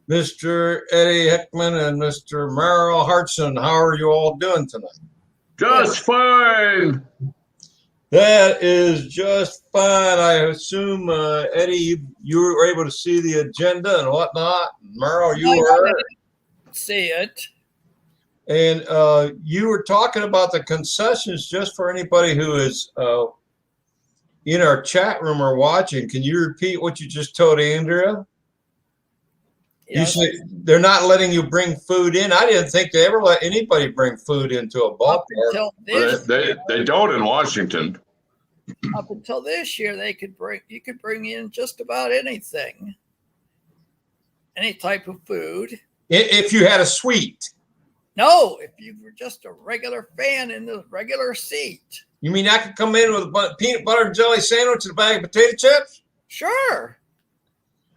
Mr. Eddie Hickman and Mr. Merrill Hartson. How are you all doing tonight? Just fine. That is just fine. I assume, Eddie, you were able to see the agenda and whatnot. Merrill, you were. See it. And you were talking about the concessions just for anybody who is in our chat room or watching. Can you repeat what you just told Andrea? Yes. You said they're not letting you bring food in. I didn't think they ever let anybody bring food into a ballpark. They don't in Washington. Up until this year, you could bring in just about anything, any type of food. If you had a suite. No, if you were just a regular fan in the regular seat. You mean I could come in with a peanut butter and jelly sandwich and a bag of potato chips? Sure.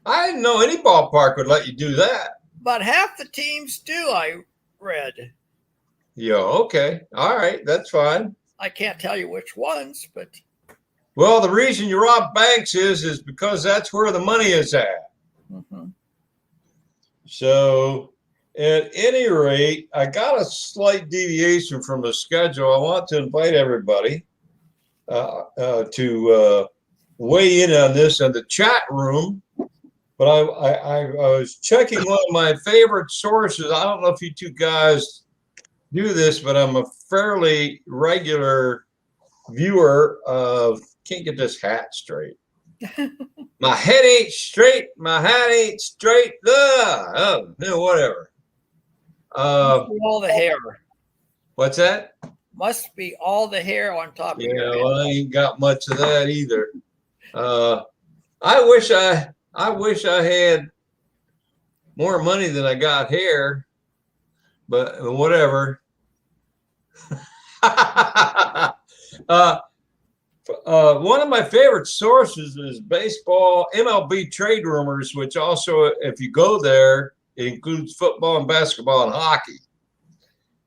I didn't know any ballpark would let you do that. But half the teams do, I read. Yeah, okay. All right, that's fine. I can't tell you which ones, but... Well, the reason you rob banks is because that's where the money is at. Mm-hmm. So, at any rate, I got a slight deviation from the schedule. I want to invite everybody to weigh in on this in the chat room. But I was checking one of my favorite sources. I don't know if you two guys do this, but I'm a fairly regular viewer of, can't get this hat straight. My head ain't straight. My hat ain't straight. Oh, whatever. All the hair. What's that? Must be all the hair on top of your head. Well, I ain't got much of that either. I wish I had more money than I got hair, but whatever. One of my favorite sources is baseball, MLB trade rumors, which also, if you go there, it includes football and basketball and hockey.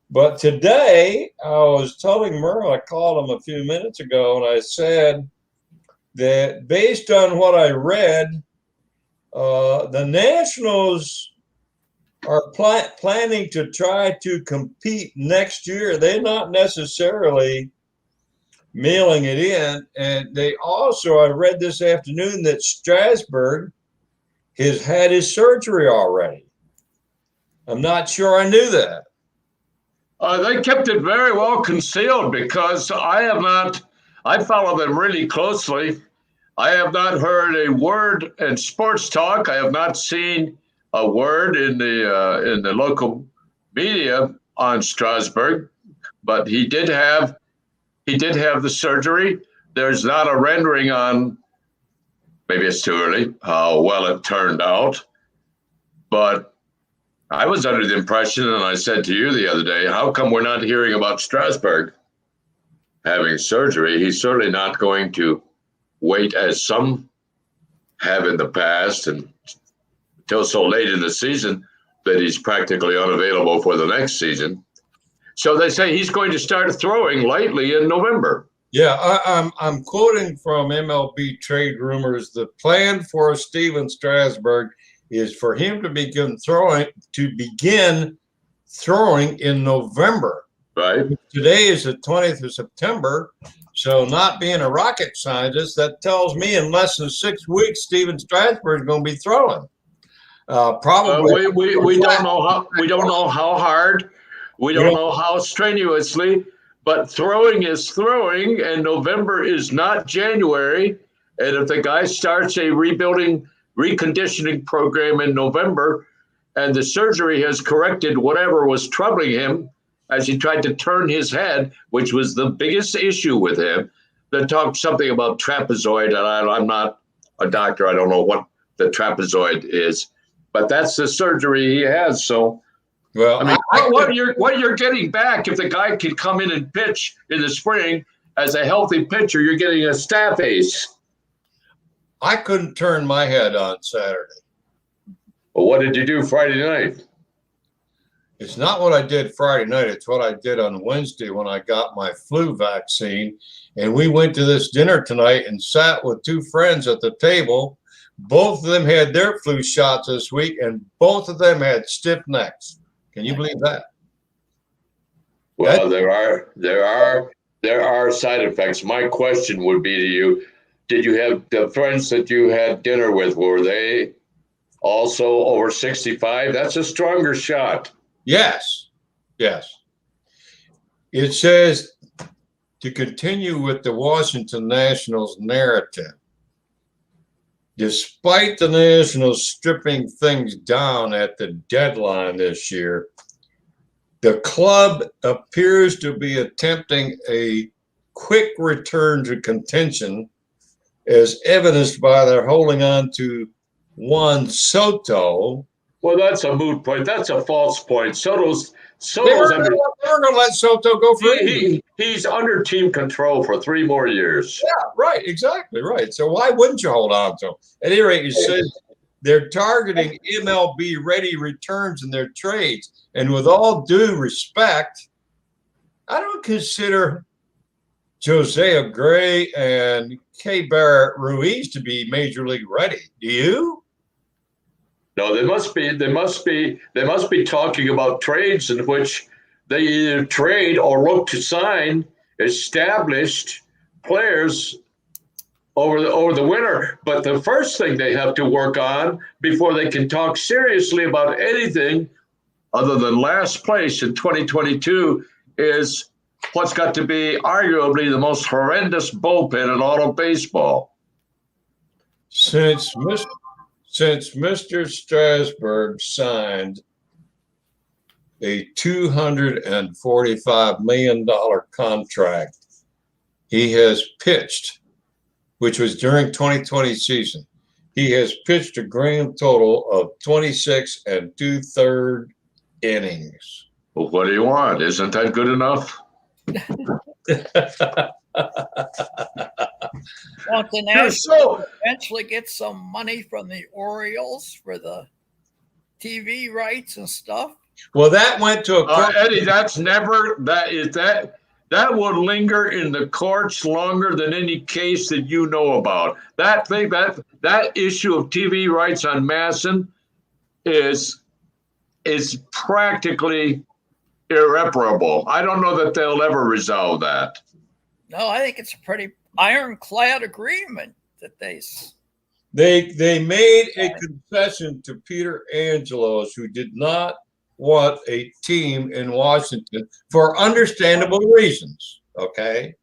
But today, I was telling Merle, I called him a few minutes ago, and I said that based on what I read, the Nationals are planning to try to compete next year. They're not necessarily mailing it in. And they also, I read this afternoon that Strasburg has had his surgery already. I'm not sure I knew that. They kept it very well concealed because I follow them really closely. I have not heard a word in sports talk. I have not seen a word in the local media on Strasburg, but he did have the surgery. There's not a rendering on, maybe it's too early, how well it turned out. But I was under the impression, and I said to you the other day, how come we're not hearing about Strasburg having surgery? He's certainly not going to wait, as some have in the past, and until so late in the season that he's practically unavailable for the next season. So they say he's going to start throwing lightly in November. Yeah, I'm quoting from MLB trade rumors. The plan for Steven Strasburg is for him to begin throwing in November. Right. Today is the 20th of September. So not being a rocket scientist, that tells me in less than 6 weeks, Steven Strasburg is going to be throwing. Probably. We don't know how hard. We don't know how strenuously. But throwing is throwing, and November is not January. And if the guy starts a reconditioning program in November, and the surgery has corrected whatever was troubling him as he tried to turn his head, which was the biggest issue with him, they talked something about trapezoid, and I'm not a doctor. I don't know what the trapezoid is, but that's the surgery he has. So, well, I mean, what you're getting back if the guy can come in and pitch in the spring as a healthy pitcher, you're getting a staff ace. I couldn't turn my head on Saturday. Well, what did you do Friday night? It's not what I did Friday night. It's what I did on Wednesday when I got my flu vaccine. And we went to this dinner tonight and sat with two friends at the table. Both of them had their flu shots this week, and both of them had stiff necks. Can you believe that? Well, there are side effects. My question would be to you: did you have the friends that you had dinner with? Were they also over 65? That's a stronger shot. Yes. It says to continue with the Washington Nationals narrative. Despite the Nationals stripping things down at the deadline this year, the club appears to be attempting a quick return to contention, as evidenced by their holding on to Juan Soto. Well, that's a moot point. That's a false point. Soto's They're under. going to let Soto go for He's under team control for 3 more years. Yeah, right. Exactly right. So why wouldn't you hold on to him? At any rate, you said they're targeting MLB-ready returns in their trades. And with all due respect, I don't consider Josiah Gray and K. Barrett Ruiz to be major league ready. Do you? No, they must be talking about trades in which they either trade or look to sign established players over the winter. But the first thing they have to work on before they can talk seriously about anything other than last place in 2022 is what's got to be arguably the most horrendous bullpen in all of baseball. Since Mr. Strasburg signed a $245 million contract, he has pitched, which was during 2020 season, he has pitched a grand total of 26 2/3 innings. Well, what do you want? Isn't that good enough? Want the Nationals eventually get some money from the Orioles for the TV rights and stuff? Well, that went to a Eddie. That would linger in the courts longer than any case that you know about. That issue of TV rights on Masson is practically irreparable. I don't know that they'll ever resolve that. No, I think it's a pretty ironclad agreement that they made a concession to Peter Angelos, who did not want a team in Washington for understandable reasons. Okay.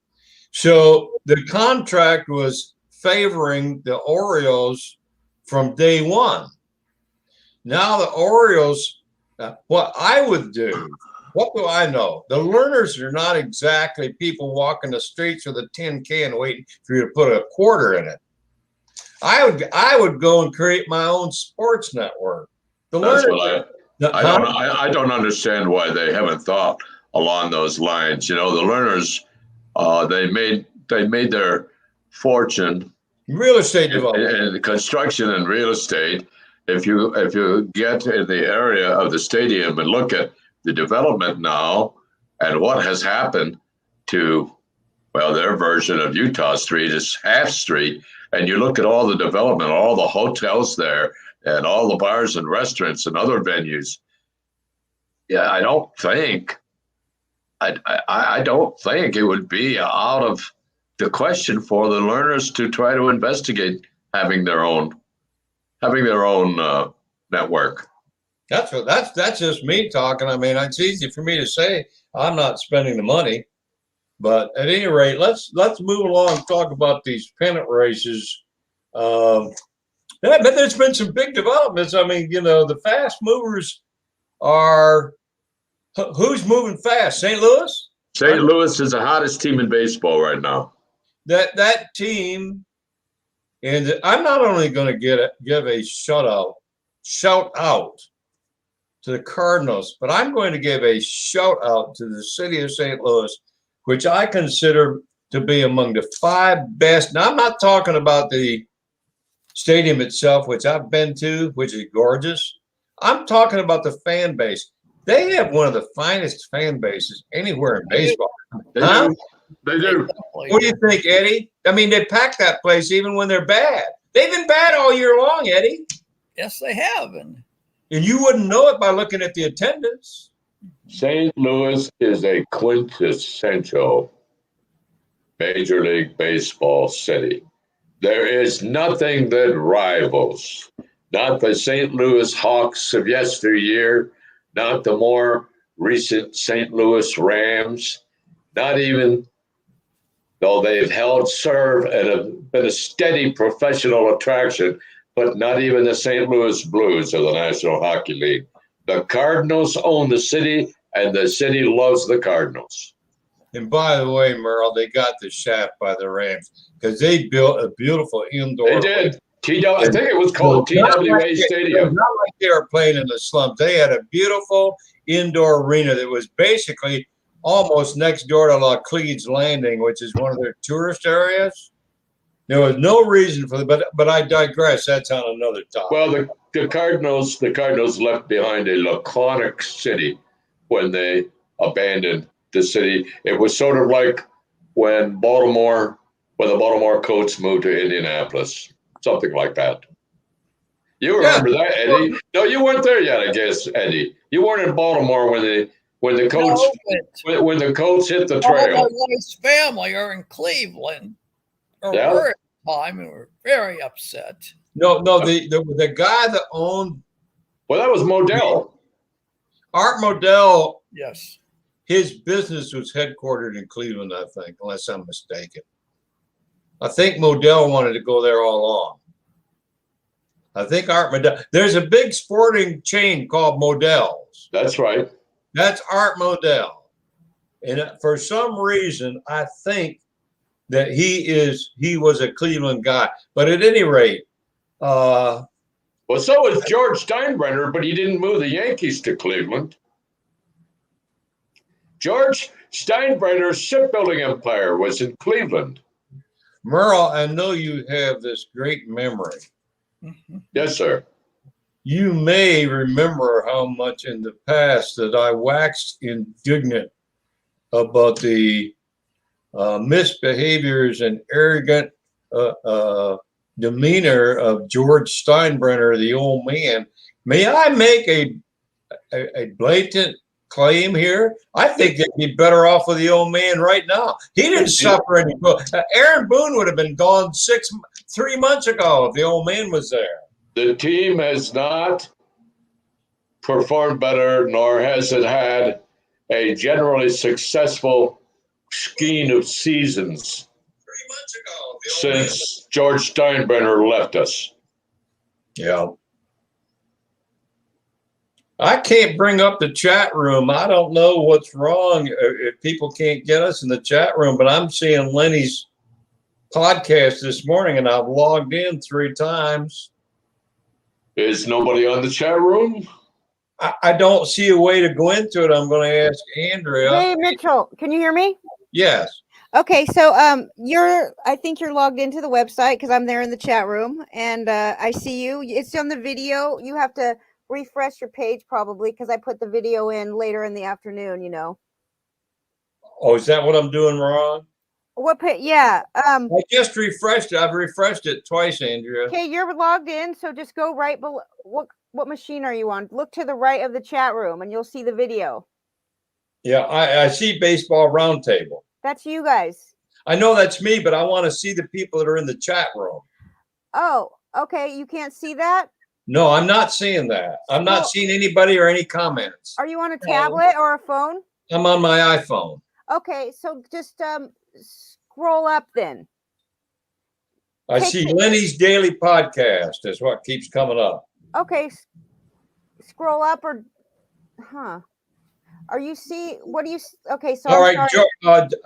So the contract was favoring the Orioles from day one. Now the Orioles, what I would do, what do I know? The Lerners are not exactly people walking the streets with a tin can waiting for you to put a quarter in it. I would go and create my own sports network. The Lerners, I don't understand why they haven't thought along those lines. You know, the Lerners, they made their fortune real estate development, in construction and real estate. If you get in the area of the stadium and look at the development now and what has happened to, well, their version of Utah Street is Half Street, and you look at all the development, all the hotels there, and all the bars and restaurants and other venues. Yeah, I don't think it would be out of the question for the Lerners to try to investigate having their own network. That's just me talking. I mean, it's easy for me to say I'm not spending the money, but at any rate, let's move along and talk about these pennant races. But there's been some big developments. I mean, you know, the fast movers are who's moving fast? St. Louis? St. Louis is the hottest team in baseball right now. That team, and I'm not only going to give a shout out to the Cardinals, but I'm going to give a shout out to the city of St. Louis, which I consider to be among the 5 best. Now, I'm not talking about the stadium itself, which I've been to, which is gorgeous. I'm talking about the fan base. They have one of the finest fan bases anywhere in baseball. They do. What do you think, Eddie? I mean, they pack that place even when they're bad. They've been bad all year long, Eddie. Yes, they have. And you wouldn't know it by looking at the attendance. St. Louis is a quintessential Major League Baseball city. There is nothing that rivals, not the St. Louis Hawks of yesteryear, not the more recent St. Louis Rams, not even, though they've held serve and have been a steady professional attraction, but not even the St. Louis Blues of the National Hockey League. The Cardinals own the city, and the city loves the Cardinals. And by the way, Merle, they got the shaft by the Rams because they built a beautiful indoor. They did. I think it was called TWA Stadium. Not like they were playing in the slums. They had a beautiful indoor arena that was basically almost next door to La Clede's Landing, which is one of their tourist areas. There was no reason for but I digress. That's on another topic. Well, the Cardinals left behind a laconic city when they abandoned the city. It was sort of like when the Baltimore Colts moved to Indianapolis, something like that. You remember that, Eddie? No, you weren't there yet, I guess, Eddie. You weren't in Baltimore when the Colts hit the trail. All my wife's family are in Cleveland. Yeah. Were at the time and were very upset. No, the guy that owned. Well, that was Modell. Art Modell. Yes. His business was headquartered in Cleveland, I think, unless I'm mistaken. I think Modell wanted to go there all along. I think Art Modell. There's a big sporting chain called Modell's. That's right. That's Art Modell. And for some reason, I think that he was a Cleveland guy. But at any rate, well, so was George Steinbrenner, but he didn't move the Yankees to Cleveland. George Steinbrenner's shipbuilding empire was in Cleveland. Merle, I know you have this great memory. Yes, sir. You may remember how much in the past that I waxed indignant about the misbehaviors and arrogant demeanor of George Steinbrenner, the old man. May I make a blatant claim here? I think they'd be better off with the old man right now. He didn't suffer any. Aaron Boone would have been gone 3 months ago if the old man was there. The team has not performed better, nor has it had a generally successful skein of seasons 3 months ago since George Steinbrenner left us. Yeah. I can't bring up the chat room. I don't know what's wrong if people can't get us in the chat room, but I'm seeing Lenny's podcast this morning and I've logged in 3 times. Is nobody on the chat room? I don't see a way to go into it. I'm going to ask Andrea. Hey, Mitchell, can you hear me? Yes. Okay, so I think you're logged into the website because I'm there in the chat room and I see you. It's on the video. You have to refresh your page probably because I put the video in later in the afternoon, you know. Oh, is that what I'm doing wrong? What page? Yeah. I just refreshed it. I've refreshed it twice, Andrea. Okay, you're logged in, so just go right below. What machine are you on? Look to the right of the chat room and you'll see the video. Yeah, I see Baseball Roundtable. That's you guys. I know that's me, but I want to see the people that are in the chat room. Oh, okay. You can't see that? No, I'm not seeing that. I'm not seeing anybody or any comments. Are you on a tablet or a phone? I'm on my iPhone. Okay, so just scroll up then. I see Lenny's daily podcast is what keeps coming up. Okay, scroll up or, Are you see? What do you? Okay, so all right,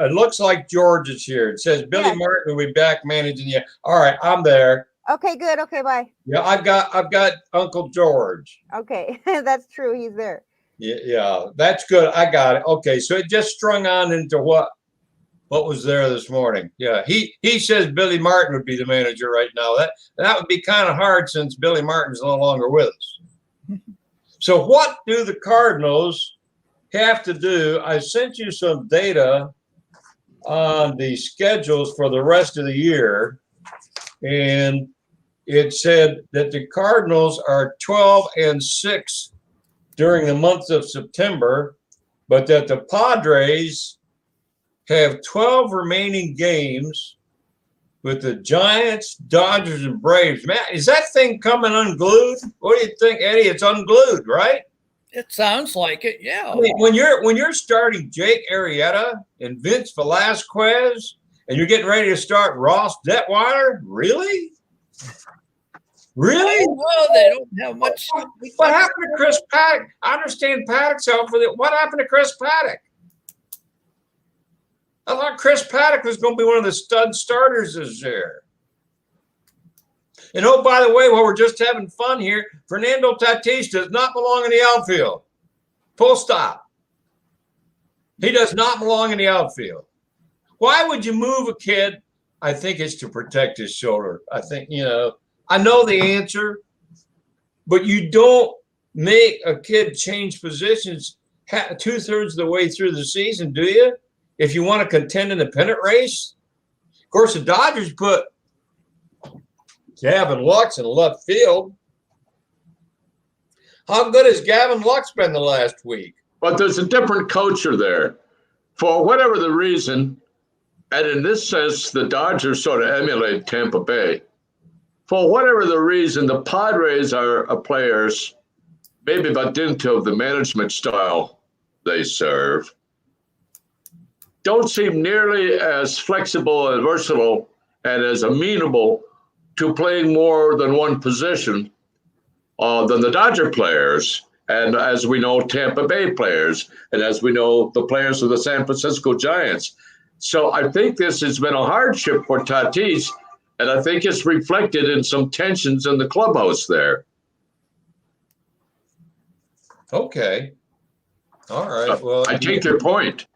it looks like George is here. It says Billy Martin will be back managing you. All right, I'm there. Okay, good. Okay, bye. Yeah, I've got Uncle George. Okay, that's true. He's there. Yeah, that's good. I got it. Okay, so it just strung on into what was there this morning. Yeah, he says Billy Martin would be the manager right now. That would be kind of hard since Billy Martin's no longer with us. So what do the Cardinals have to do? I sent you some data on the schedules for the rest of the year, and it said that the Cardinals are 12-6 during the month of September, but that the Padres have 12 remaining games with the Giants, Dodgers, and Braves. Man, is that thing coming unglued? What do you think, Eddie? It's unglued, right? It sounds like it, yeah. I mean, when you're starting Jake Arrieta and Vince Velasquez, and you're getting ready to start Ross Detweiler, really? Really? Well, they don't have much. What happened to Chris Paddock? I understand Paddock's out for it. What happened to Chris Paddock? I thought Chris Paddock was going to be one of the stud starters this year. And oh, by the way, while we're just having fun here, Fernando Tatis does not belong in the outfield. Full stop. He does not belong in the outfield. Why would you move a kid? I think it's to protect his shoulder. I think, I know the answer, but you don't make a kid change positions 2/3 of the way through the season, do you? If you want to contend in the pennant race. Of course, the Dodgers put Gavin Lux in left field. How good has Gavin Lux been the last week? But there's a different culture there. For whatever the reason, and in this sense, the Dodgers sort of emulate Tampa Bay. For whatever the reason, the Padres are players, maybe by dint of the management style they serve, don't seem nearly as flexible and versatile and as amenable to playing more than one position than the Dodger players. And as we know, Tampa Bay players, and as we know, the players of the San Francisco Giants. So I think this has been a hardship for Tatis, and I think it's reflected in some tensions in the clubhouse there. Okay. All right. Well, I take your point.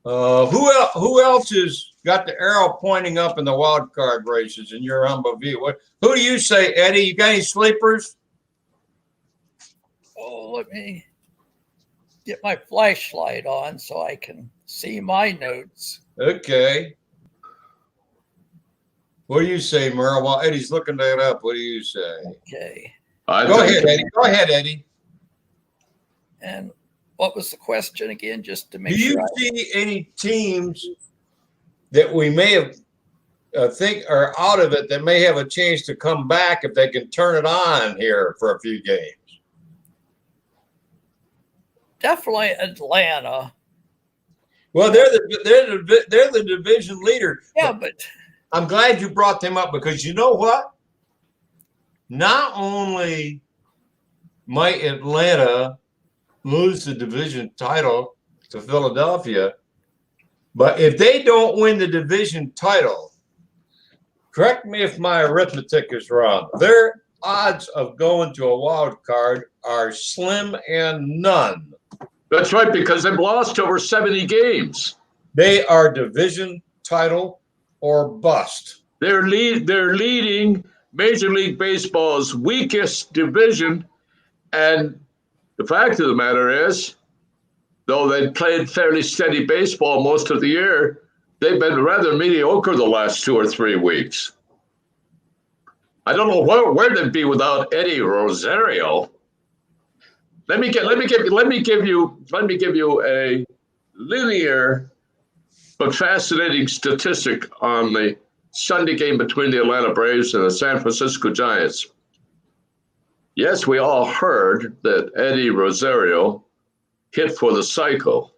Who else has got the arrow pointing up in the wild card races in your humble view? Who do you say, Eddie? You got any sleepers? Oh, let me get my flashlight on so I can see my notes. Okay. What do you say, Merle? While Eddie's looking that up, what do you say? Okay. Go ahead, Eddie. Go ahead, Eddie. And what was the question again, just to make sure? Do you see any teams that we may have think are out of it that may have a chance to come back if they can turn it on here for a few games? Definitely Atlanta. Well, they're the division leader. Yeah, but I'm glad you brought them up because you know what? Not only might Atlanta lose the division title to Philadelphia, but if they don't win the division title, correct me if my arithmetic is wrong, their odds of going to a wild card are slim and none. That's right, because they've lost over 70 games. They are division title or bust. They're leading Major League Baseball's weakest division, and the fact of the matter is, though they played fairly steady baseball most of the year, they've been rather mediocre the last 2 or 3 weeks. I don't know where they'd be without Eddie Rosario. Let me give you a linear but fascinating statistic on the Sunday game between the Atlanta Braves and the San Francisco Giants. Yes, we all heard that Eddie Rosario hit for the cycle,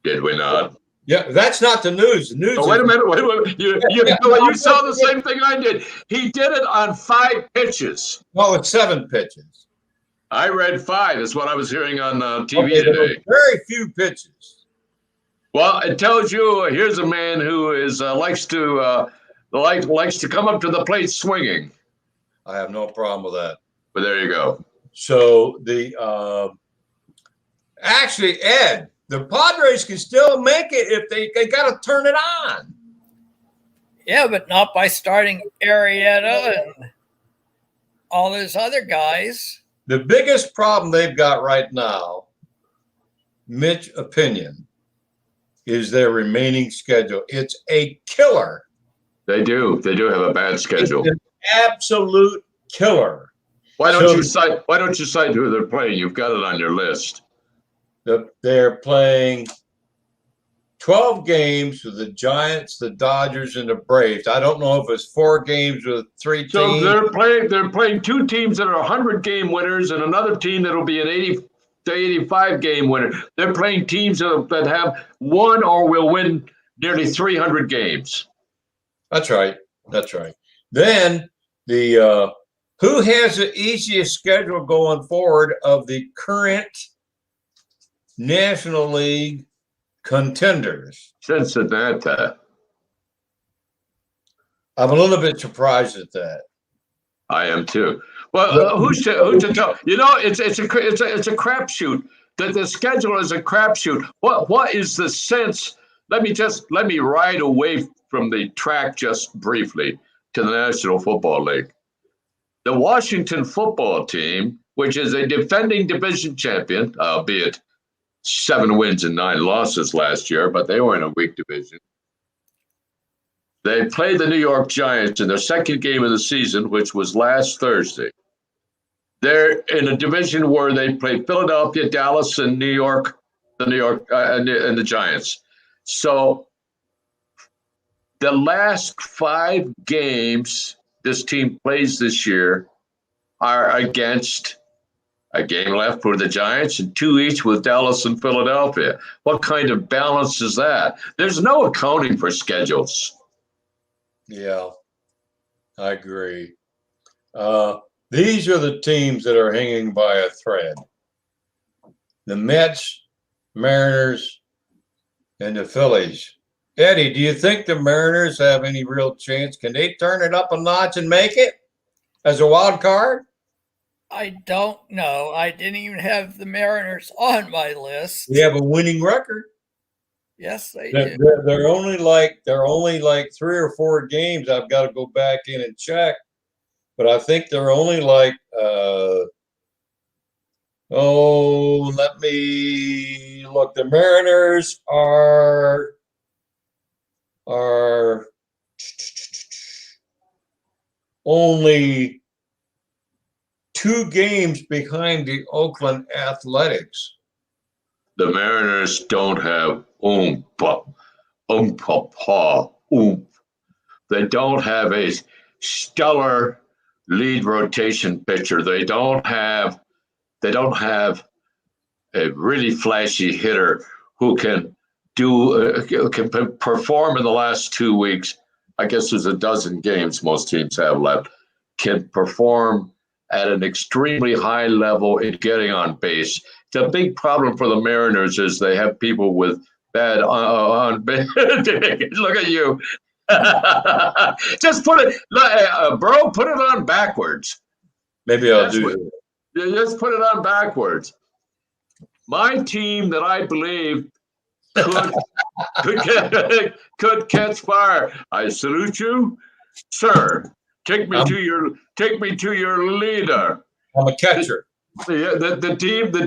did we not? Yeah, that's not the news. The news. Wait a minute. You saw the same thing I did. He did it on 5 pitches. Well, it's 7 pitches. I read 5 is what I was hearing on TV today. Very few pitches. Well, it tells you here's a man who is likes to come up to the plate swinging. I have no problem with that. But there you go. So actually, Ed, the Padres can still make it if they got to turn it on. Yeah, but not by starting Arrieta and all those other guys. The biggest problem they've got right now, Mitch opinion, is their remaining schedule. It's a killer. They do have a bad schedule. It's an absolute killer. Why don't you cite who they're playing? You've got it on your list. They're playing 12 games with the Giants, the Dodgers, and the Braves. I don't know if it's 4 games with 3 teams. So they're playing 2 teams that are 100-game winners and another team that'll be an 80 to 85-game winner. They're playing teams that have won or will win nearly 300 games. That's right. Then the who has the easiest schedule going forward of the current National League contenders? Cincinnati. I'm a little bit surprised at that. I am too. Well, who's to tell? You know, it's a crapshoot. The schedule is a crapshoot. What is the sense? Let me ride away from the track just briefly to the National Football League. The Washington football team, which is a defending division champion, albeit 7 wins and 9 losses last year, but they were in a weak division. They played the New York Giants in their second game of the season, which was last Thursday. They're in a division where they played Philadelphia, Dallas, and New York, and the Giants. So the last 5 games this team plays this year are against a game left for the Giants and 2 each with Dallas and Philadelphia. What kind of balance is that? There's no accounting for schedules. Yeah, I agree. These are the teams that are hanging by a thread. The Mets, Mariners, and the Phillies. Eddie, do you think the Mariners have any real chance? Can they turn it up a notch and make it as a wild card? I don't know. I didn't even have the Mariners on my list. They have a winning record. Yes, they do. They're only like 3 or 4 games. I've got to go back in and check, but I think they're only like let me look. The Mariners are only 2 games behind the Oakland Athletics. The Mariners don't have oomph. They don't have a stellar lead rotation pitcher. They don't have a really flashy hitter who can perform in the last 2 weeks. I guess there's a dozen games most teams have left. Can perform at an extremely high level in getting on base. The big problem for the Mariners is they have people with bad on base. Look at you. Just put it, bro, put it on backwards. Maybe I'll do it. Just put it on backwards. My team that I believe could catch fire. I salute you, sir. Take me to your leader. I'm a catcher. The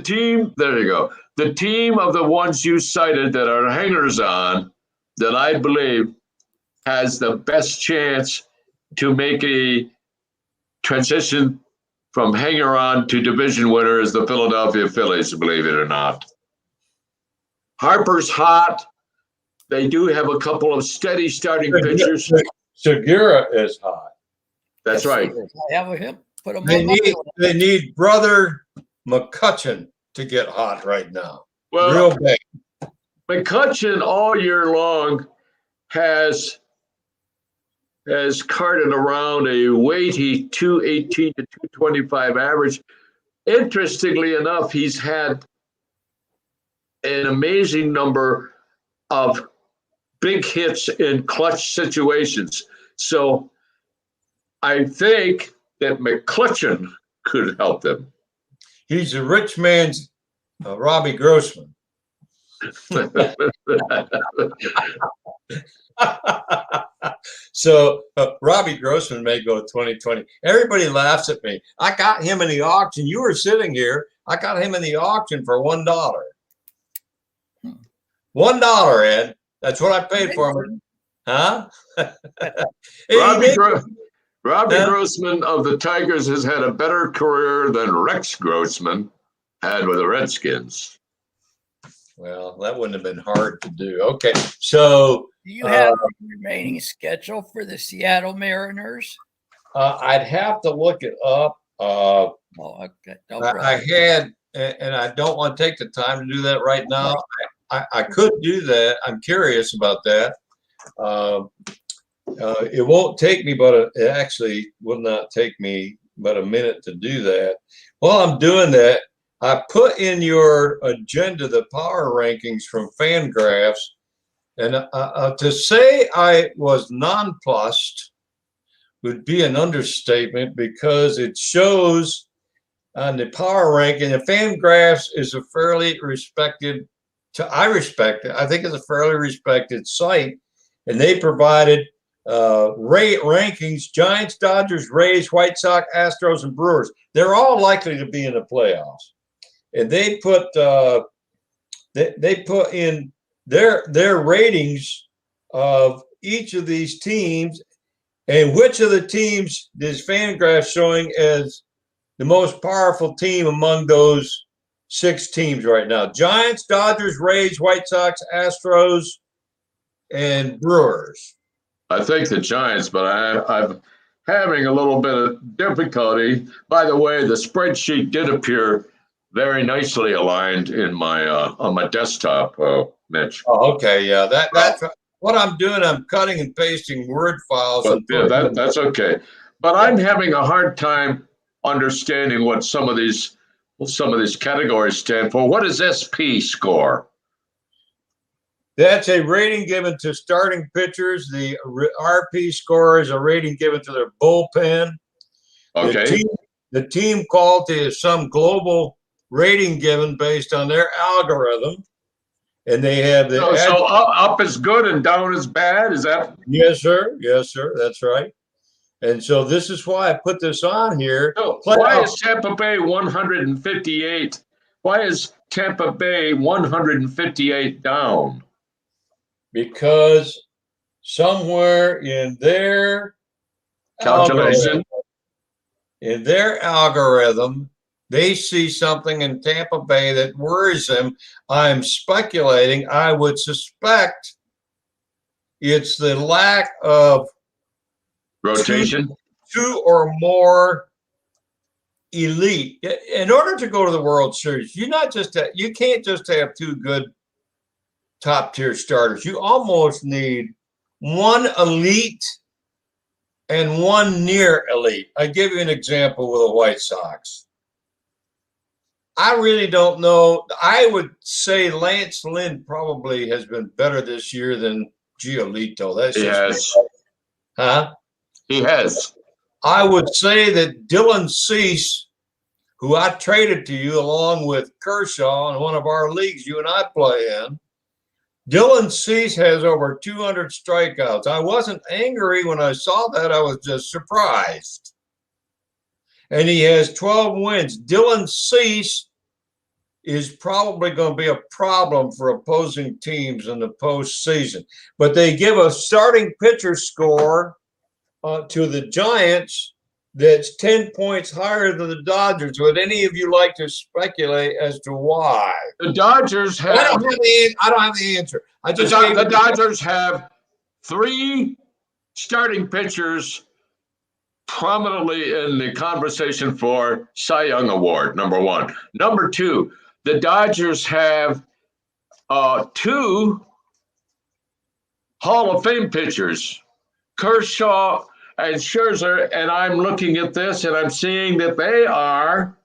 team. There you go. The team of the ones you cited that are hangers on, that I believe has the best chance to make a transition from hanger on to division winner is the Philadelphia Phillies. Believe it or not. Harper's hot. They do have a couple of steady starting pitchers. Segura is hot. That's right. I have him. Put him They need brother McCutchen to get hot right now. Well, real bad. McCutchen all year long has carted around a weighty 218 to 225 average. Interestingly enough, he's had an amazing number of big hits in clutch situations. So I think that McCutchen could help them. He's a rich man's Robbie Grossman. So Robbie Grossman may go 2020. Everybody laughs at me. I got him in the auction. You were sitting here. I got him in the auction for $1. $1, Robbie Yeah. Grossman of the Tigers has had a better career than Rex Grossman had with the Redskins. Well, that wouldn't have been hard to do. Okay, so Do you have the remaining schedule for the Seattle Mariners? I'd have to look it up. Oh, okay. No problem. I had, and I don't want to take the time to do that right now. I could do that. I'm curious about that. It won't take me, it actually will not take me but a minute to do that. While I'm doing that, I put in your agenda the power rankings from Fangraphs, and to say I was nonplussed would be an understatement because it shows on the power ranking, and Fangraphs is a fairly respected, I respect it. I think it's a fairly respected site, and they provided rankings: Giants, Dodgers, Rays, White Sox, Astros, and Brewers. They're all likely to be in the playoffs, and they put in their ratings of each of these teams, and which of the teams is Fangraphs showing as the most powerful team among those 6 teams right now: Giants, Dodgers, Rays, White Sox, Astros, and Brewers. I think the Giants, but I'm having a little bit of difficulty. By the way, the spreadsheet did appear very nicely aligned in my on my desktop, Mitch. Oh, okay, yeah, that's what I'm doing. I'm cutting and pasting Word files. But yeah, that's okay. But I'm having a hard time understanding what some of these categories stand for. What is SP score? That's a rating given to starting pitchers. The RP score is a rating given to their bullpen. Okay. The team quality is some global rating given based on their algorithm. And they have the so up is good and down is bad. Is that? Yes, sir. Yes, sir. That's right. And so this is why I put this on here. So why is Tampa Bay 158? Why is Tampa Bay 158 down? Because somewhere in their Calculation. algorithm, they see something in Tampa Bay that worries them. I'm speculating. I would suspect it's the lack of Rotation. Two or more elite. In order to go to the World Series, you can't just have 2 good top tier starters. You almost need 1 elite and 1 near elite. I give you an example with the White Sox. I really don't know. I would say Lance Lynn probably has been better this year than Giolito. That's He has. Huh? He has. I would say that Dylan Cease, who I traded to you along with Kershaw in one of our leagues you and I play in, Dylan Cease has over 200 strikeouts. I wasn't angry when I saw that. I was just surprised. And he has 12 wins. Dylan Cease is probably going to be a problem for opposing teams in the postseason. But they give a starting pitcher score to the Giants that's 10 points higher than the Dodgers. Would any of you like to speculate as to why? The Dodgers have. I don't have the answer. The Dodgers have 3 starting pitchers prominently in the conversation for Cy Young Award, number 1. Number 2, the Dodgers have 2 Hall of Fame pitchers, Kershaw and Scherzer, and I'm looking at this and I'm seeing that they are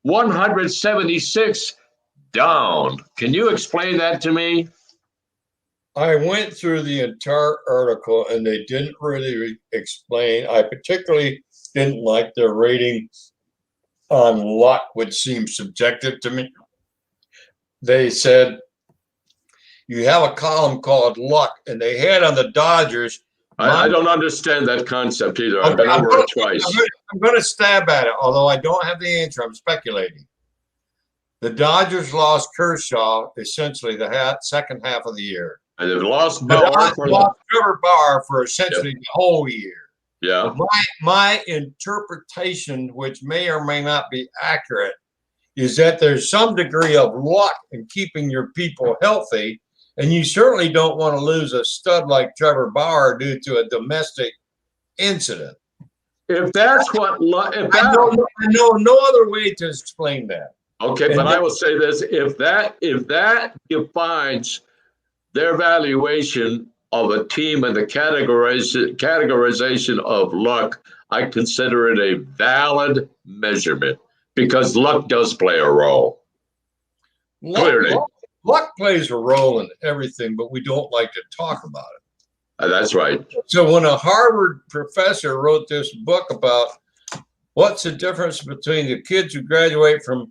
176 down. Can you explain that to me? I went through the entire article and they didn't really explain. I particularly didn't like their rating on luck, which seems subjective to me. They said you have a column called luck, and they had on the Dodgers. I don't understand that concept either. I've been over it twice. I'm going to stab at it, although I don't have the answer. I'm speculating. The Dodgers lost Kershaw essentially the second half of the year. And they've lost Trevor Bauer Bauer for essentially the whole year. Yeah. My interpretation, which may or may not be accurate, is that there's some degree of luck in keeping your people healthy, and you certainly don't want to lose a stud like Trevor Bauer due to a domestic incident. If that's what, I know no other way to explain that. Okay, but I will say this: if that defines their valuation of a team and the categorization of luck, I consider it a valid measurement because luck does play a role. Clearly, luck plays a role in everything, but we don't like to talk about it. That's right. So when a Harvard professor wrote this book about what's the difference between the kids who graduate from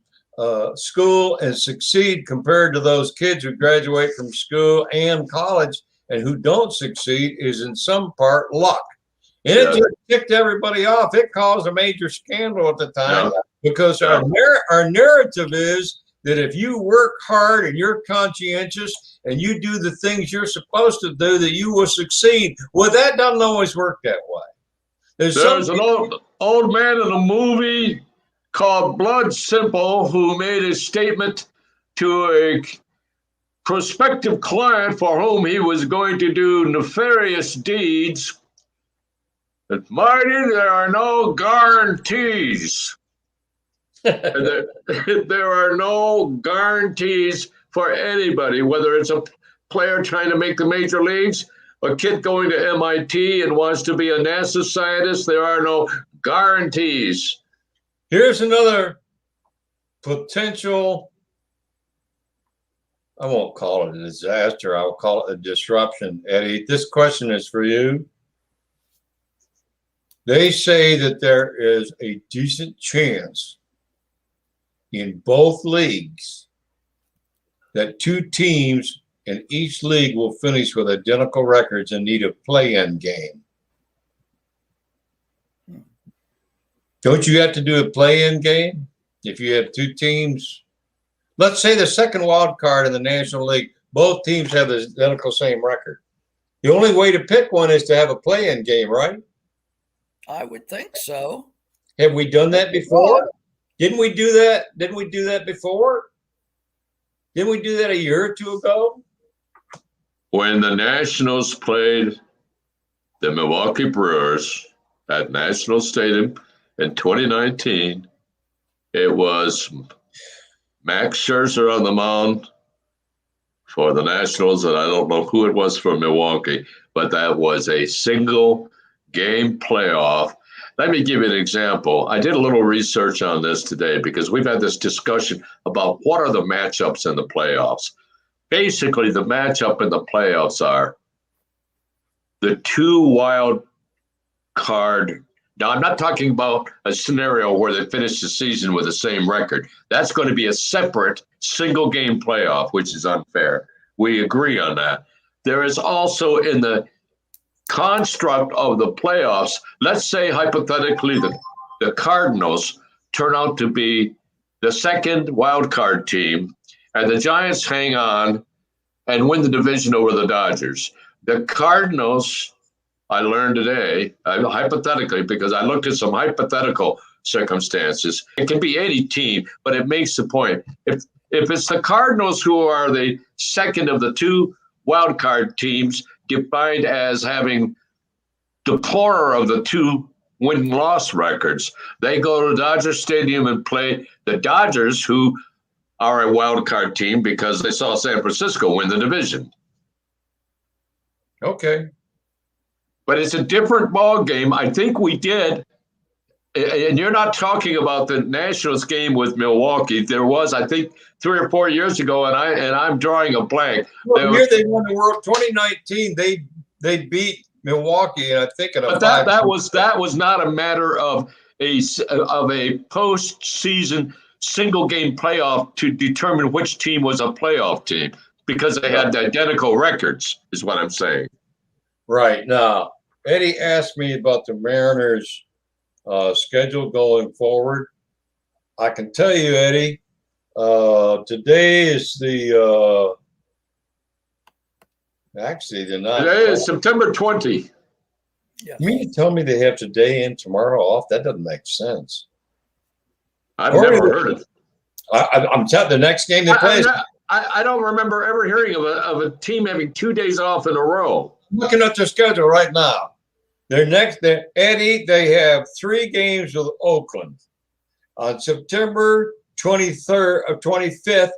school and succeed compared to those kids who graduate from school and college and who don't succeed, is in some part luck. And it just ticked everybody off. It caused a major scandal at the time because our narrative is that if you work hard and you're conscientious and you do the things you're supposed to do, that you will succeed. Well, that doesn't always work that way. There's an old man in a movie called Blood Simple who made a statement to a prospective client for whom he was going to do nefarious deeds. That, Marty, there are no guarantees. There are no guarantees for anybody, whether it's a player trying to make the major leagues, a kid going to MIT and wants to be a NASA scientist. There are no guarantees. Here's another potential, I won't call it a disaster, I'll call it a disruption. Eddie, this question is for you. They say that there is a decent chance in both leagues that two teams in each league will finish with identical records and need a play-in game. Don't you have to do a play-in game if you have two teams? Let's say the second wild card in the National League, both teams have the identical same record. The only way to pick one is to have a play-in game, right? I would think so. Have we done that before? Didn't we do that? Didn't we do that before? Didn't we do that a year or two ago? When the Nationals played the Milwaukee Brewers at National Stadium in 2019, it was Max Scherzer on the mound for the Nationals, and I don't know who it was for Milwaukee, but that was a single game playoff. Let me give you an example. I did a little research on this today because we've had this discussion about what are the matchups in the playoffs. Basically, the matchup in the playoffs are the two wild card. Now, I'm not talking about a scenario where they finish the season with the same record. That's going to be a separate single game playoff, which is unfair. We agree on that. There is also in the construct of the playoffs, let's say hypothetically the Cardinals turn out to be the second wild card team and the Giants hang on and win the division over the Dodgers. The Cardinals, I learned today, hypothetically, because I looked at some hypothetical circumstances. It can be any team, but it makes the point. If it's the Cardinals who are the second of the two wild card teams, defined as having the poorer of the two win-loss records, they go to Dodger Stadium and play the Dodgers, who are a wild card team because they saw San Francisco win the division. Okay. But it's a different ball game. I think we did, and you're not talking about the Nationals game with Milwaukee. There was, I think, 3 or 4 years ago, and I'm drawing a blank. Well, the year they won the World, 2019, they beat Milwaukee, and I think that was not a matter of a postseason single game playoff to determine which team was a playoff team because they had identical records, is what I'm saying. Right. Now, Eddie asked me about the Mariners' schedule going forward. I can tell you, Eddie, today is the actually the 9th. Today is September 20. Yes. You mean you tell me they have today and tomorrow off? That doesn't make sense. I've Or never is it- heard of it. I'm telling the next game they play. I don't remember ever hearing of a team having 2 days off in a row. Looking at their schedule right now. Eddie, they have 3 games with Oakland. On September 23rd or 25th,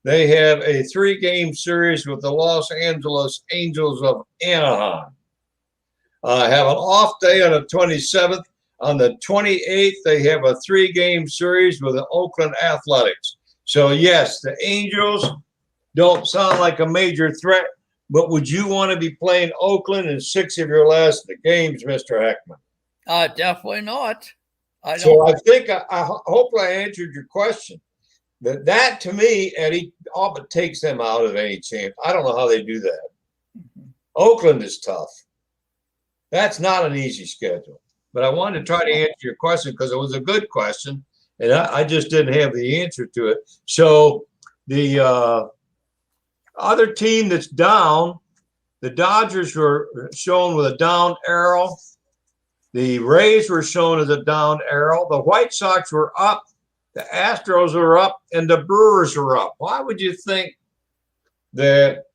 they have a 3-game series with the Los Angeles Angels of Anaheim. Have an off day on the 27th. On the 28th, they have a 3-game series with the Oakland Athletics. So, yes, the Angels don't sound like a major threat, but would you want to be playing Oakland in 6 of your last games, Mr. Heckman? Definitely not. I don't. So I think hopefully I answered your question. That to me, Eddie, all but takes them out of any chance. I don't know how they do that. Mhm. Oakland is tough. That's not an easy schedule. But I wanted to try to answer your question because it was a good question, and I just didn't have the answer to it. So the other team that's down, the Dodgers were shown with a down arrow. The Rays were shown as a down arrow. The White Sox were up. The Astros were up, and the Brewers were up. Why would you think that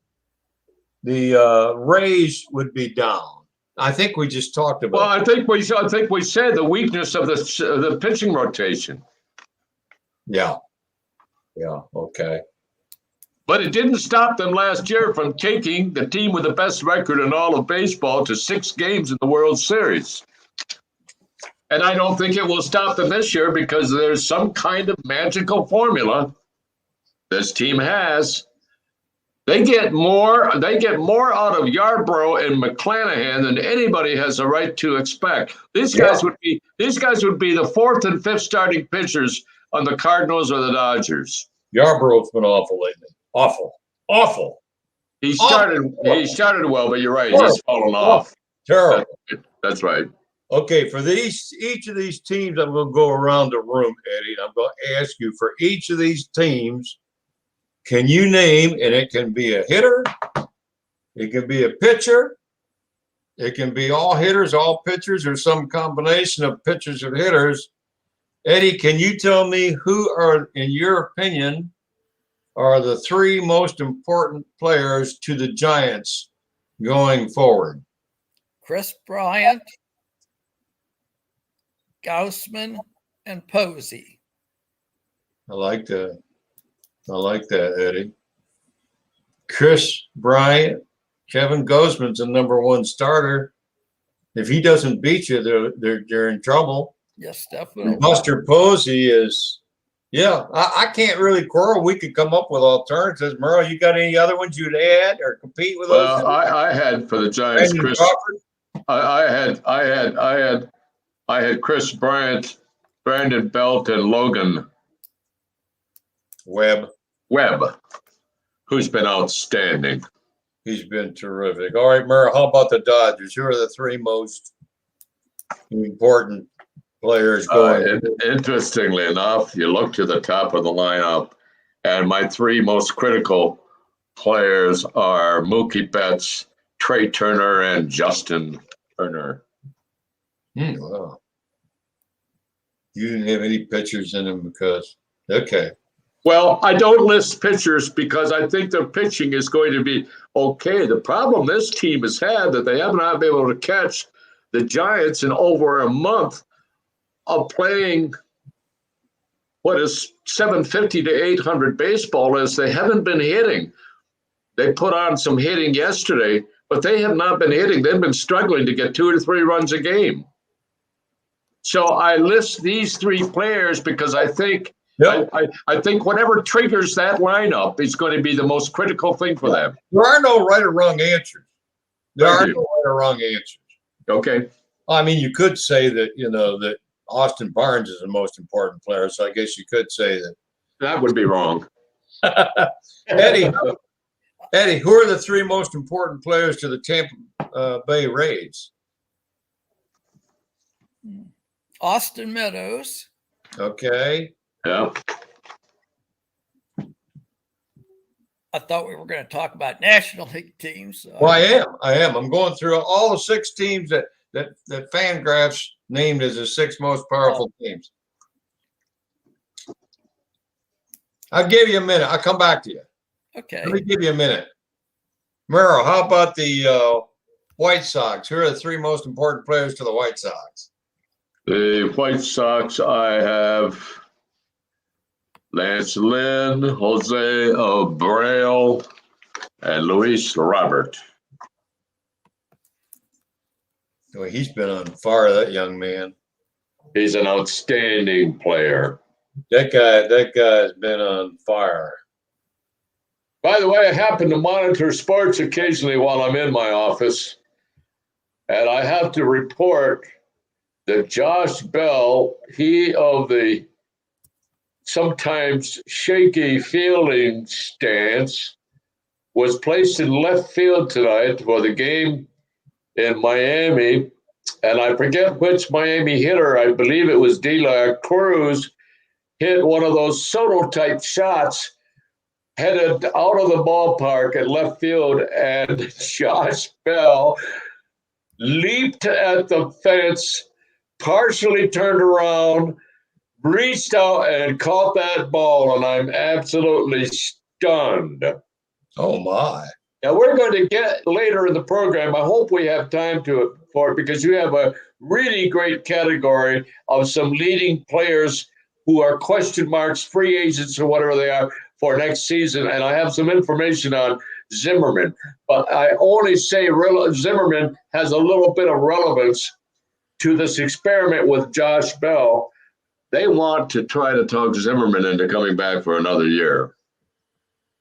the Rays would be down? I think we just talked about. Well, I think we said the weakness of the pitching rotation. Yeah. Okay. But it didn't stop them last year from taking the team with the best record in all of baseball to 6 games in the World Series. And I don't think it will stop them this year because there's some kind of magical formula this team has. They get more out of Yarbrough and McClanahan than anybody has a right to expect. These guys would be the 4th and 5th starting pitchers on the Cardinals or the Dodgers. Yarborough's been awful lately. Awful. He started well, but you're right, he's fallen off. Terrible. That's right. Okay, for each of these teams, I'm going to go around the room, Eddie. I'm going to ask you for each of these teams, can you name, and it can be a hitter, it can be a pitcher, it can be all hitters, all pitchers, or some combination of pitchers and hitters. Eddie, can you tell me who are, in your opinion, are the 3 most important players to the Giants going forward? Chris Bryant, Grossman, and Posey. I like that, Eddie. Chris Bryant, Kevin Grossman's the #1 starter. If he doesn't beat you, they're in trouble. Yes, definitely. Buster Posey is, I can't really quarrel. We could come up with alternatives. Merle, you got any other ones you'd add or compete with those? Well, I had for the Giants, Brandon Chris. Crawford? I had Chris Bryant, Brandon Belt, and Logan Webb. Who's been outstanding. He's been terrific. All right, Merle, how about the Dodgers? Who are the 3 most important players going? Interestingly enough, you look to the top of the lineup, and my 3 most critical players are Mookie Betts, Trey Turner, and Justin Turner. Wow. You didn't have any pitchers in them because, okay. Well, I don't list pitchers because I think their pitching is going to be okay. The problem this team has had that they have not been able to catch the Giants in over a month of playing what is 750 to 800 baseball is they haven't been hitting. They put on some hitting yesterday, but they have not been hitting. They've been struggling to get 2 to 3 runs a game. So I list these 3 players because I think I think whatever triggers that lineup is going to be the most critical thing for them. There are no right or wrong answers. Okay. I mean, you could say that, that Austin Barnes is the most important player, so I guess you could say that. That would be wrong. Eddie, who are the 3 most important players to the Tampa Bay Rays? Austin Meadows. Okay. Yeah. I thought we were going to talk about National League teams. Well, I am. I'm going through all the 6 teams that that Fangraphs named as the 6 most powerful teams. I'll give you a minute. I'll come back to you. Okay. Let me give you a minute. Merrill, how about the White Sox? Who are the 3 most important players to the White Sox? The White Sox, I have Lance Lynn, Jose Abreu, and Luis Robert. Well, he's been on fire, that young man. He's an outstanding player. That guy's been on fire. By the way, I happen to monitor sports occasionally while I'm in my office, and I have to report that Josh Bell, he of the sometimes shaky fielding stance, was placed in left field tonight for the game in Miami, and I forget which Miami hitter, I believe it was De La Cruz, hit one of those Soto-type shots, headed out of the ballpark at left field, and Josh Bell leaped at the fence, partially turned around, reached out, and caught that ball, and I'm absolutely stunned. Oh, my. Now, we're going to get later in the program. I hope we have time for it because you have a really great category of some leading players who are question marks, free agents, or whatever they are for next season. And I have some information on Zimmerman. But I only say Zimmerman has a little bit of relevance to this experiment with Josh Bell. They want to try to talk Zimmerman into coming back for another year.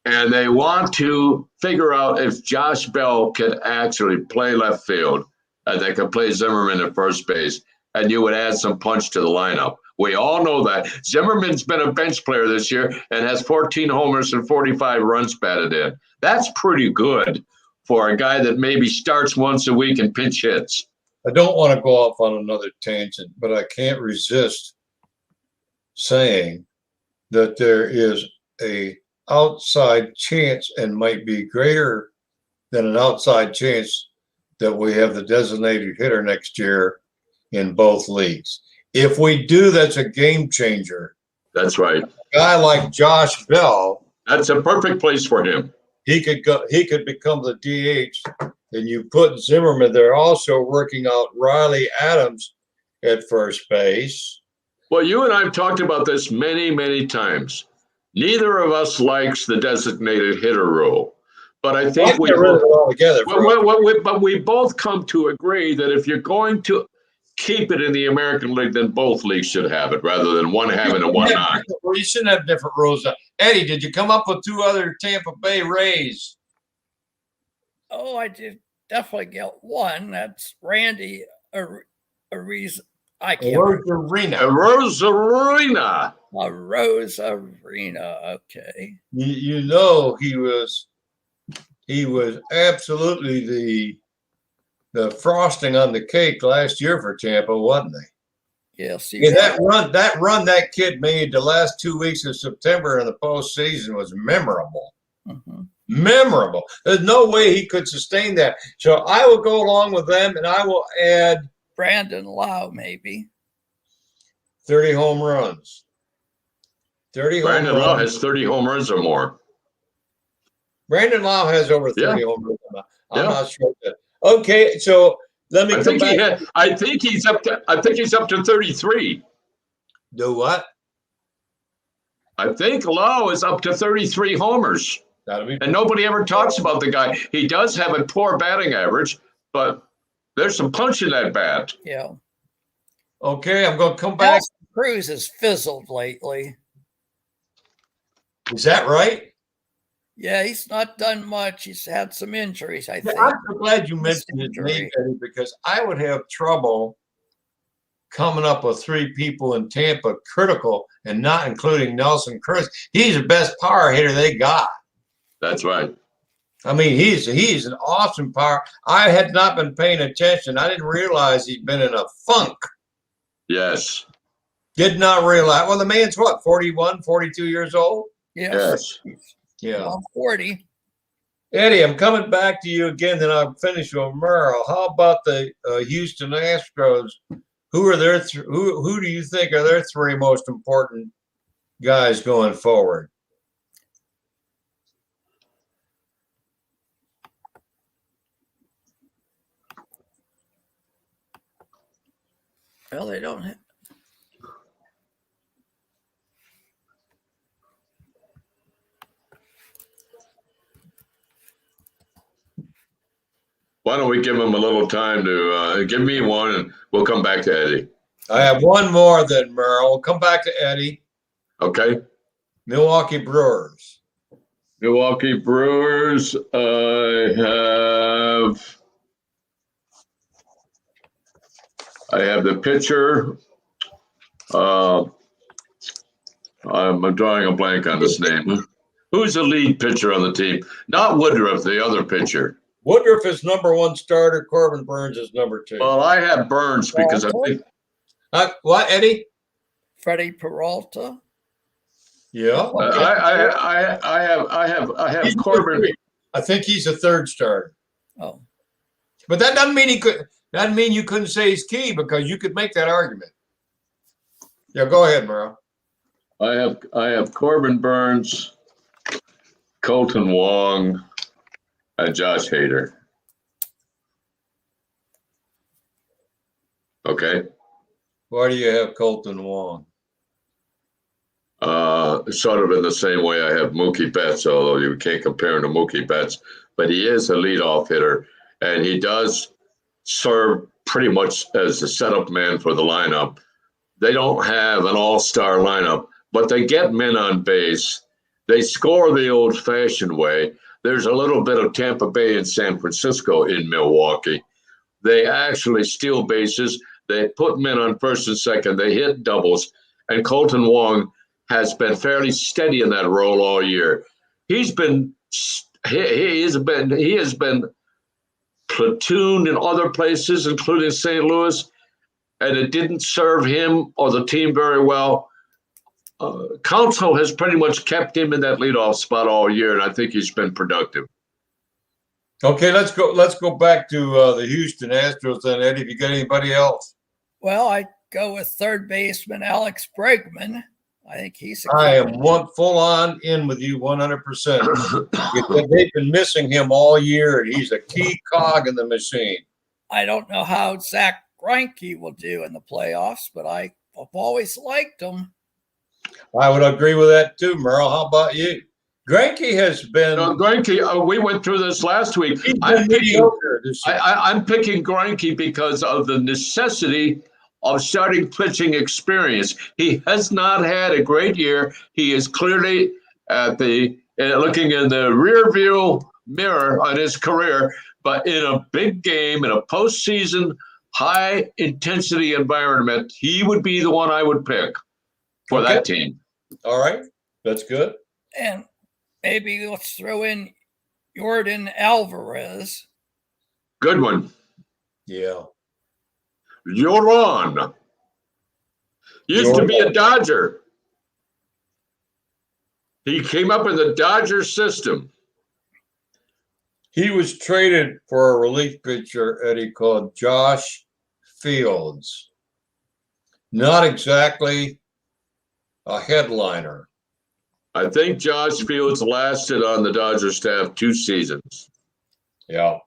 And they want to figure out if Josh Bell can actually play left field and they can play Zimmerman at first base, and you would add some punch to the lineup. We all know that. Zimmerman's been a bench player this year and has 14 homers and 45 runs batted in. That's pretty good for a guy that maybe starts once a week and pinch hits. I don't want to go off on another tangent, but I can't resist saying that there is a outside chance, and might be greater than an outside chance, that we have the designated hitter next year in both leagues. If we do, that's a game changer. That's right. A guy like Josh Bell, that's a perfect place for him. He could become the DH, and you put Zimmerman there also working out Riley Adams at first base. Well, you and I have talked about this many, many times. Neither of us likes the designated hitter rule, but I think we both come to agree that if you're going to keep it in the American League, then both leagues should have it rather than one having and one not. Well, you shouldn't have different rules. Eddie, did you come up with 2 other Tampa Bay Rays? Oh, I did definitely get one. That's Randy Arena. I can't Rosarina. Rosarina. Okay. You know he was absolutely the frosting on the cake last year for Tampa, wasn't he? Yes. Yeah, that run that kid made the last 2 weeks of September in the postseason was memorable. Mm-hmm. Memorable. There's no way he could sustain that. So I will go along with them, and I will add Brandon Lau, maybe 30 home runs. Brandon Lau has 30 home runs or more. Brandon Lau has over 30 home runs. I'm not sure that. Okay, so let me come back. I think he's up to 33. Do what? I think Lau is up to 33 homers. And nobody ever talks about the guy. He does have a poor batting average, but there's some punch in that bat. Yeah. Okay, I'm going to come back. Cruz has fizzled lately. Is that right? Yeah, he's not done much. He's had some injuries, I think. I'm so glad you mentioned his name, Eddie, because I would have trouble coming up with 3 people in Tampa critical and not including Nelson Cruz. He's the best power hitter they got. That's right. I mean, he's an awesome power. I had not been paying attention. I didn't realize he'd been in a funk. Yes. Did not realize. Well, the man's what, 41, 42 years old? Yes. Yeah. Well, 40. Eddie, I'm coming back to you again, then I'll finish with Merle. How about the Houston Astros? Who are their who do you think are their three most important guys going forward? Well, they don't have. Why don't we give him a little time to give me one, and we'll come back to Eddie. I have one more then, Merle. We'll come back to Eddie. Okay. Milwaukee Brewers. Milwaukee Brewers. I have the pitcher. I'm drawing a blank on this name. Who's the lead pitcher on the team? Not Woodruff, the other pitcher. Woodruff is number one starter. Corbin Burns is number two. Well, I have Burns because I think. What, Eddie? Freddie Peralta. Yeah. I have Corbin. I think he's a third starter. Oh, But that doesn't mean he could. Doesn't mean you couldn't say he's key, because you could make that argument. Yeah, go ahead, Merle. I have Corbin Burns, Colton Wong, and Josh Hader. Okay. Why do you have Colton Wong? Sort of in the same way I have Mookie Betts, although you can't compare him to Mookie Betts, but he is a leadoff hitter, and he does serve pretty much as a setup man for the lineup. They don't have an all-star lineup, but they get men on base. They score the old-fashioned way. There's a little bit of Tampa Bay and San Francisco in Milwaukee. They actually steal bases. They put men on first and second. They hit doubles, and Colton Wong has been fairly steady in that role all year. He has been platooned in other places, including St. Louis, and it didn't serve him or the team very well. Counsell has pretty much kept him in that leadoff spot all year, and I think he's been productive. Okay, let's go back to the Houston Astros then, Eddie. If you got anybody else? well, I go with third baseman Alex Bregman. I think he's. I am full on in with you 100%. They've been missing him all year, and he's a key cog in the machine. I don't know how Zach Greinke will do in the playoffs, but I've always liked him. I would agree with that too, Merle. How about you? Greinke has been. Greinke, we went through this last week. I'm picking Greinke because of the necessity of starting pitching experience. He has not had a great year. He is clearly looking in the rearview mirror on his career, but in a big game, in a postseason, high-intensity environment, he would be the one I would pick for that team. All right. That's good. And maybe let's throw in Jordan Alvarez. Good one. Yeah. Jordan. Used to be a Dodger. He came up in the Dodger system. He was traded for a relief pitcher, Eddie, called Josh Fields. Not exactly a headliner. I think Josh Fields lasted on the Dodger staff 2 seasons. Yeah.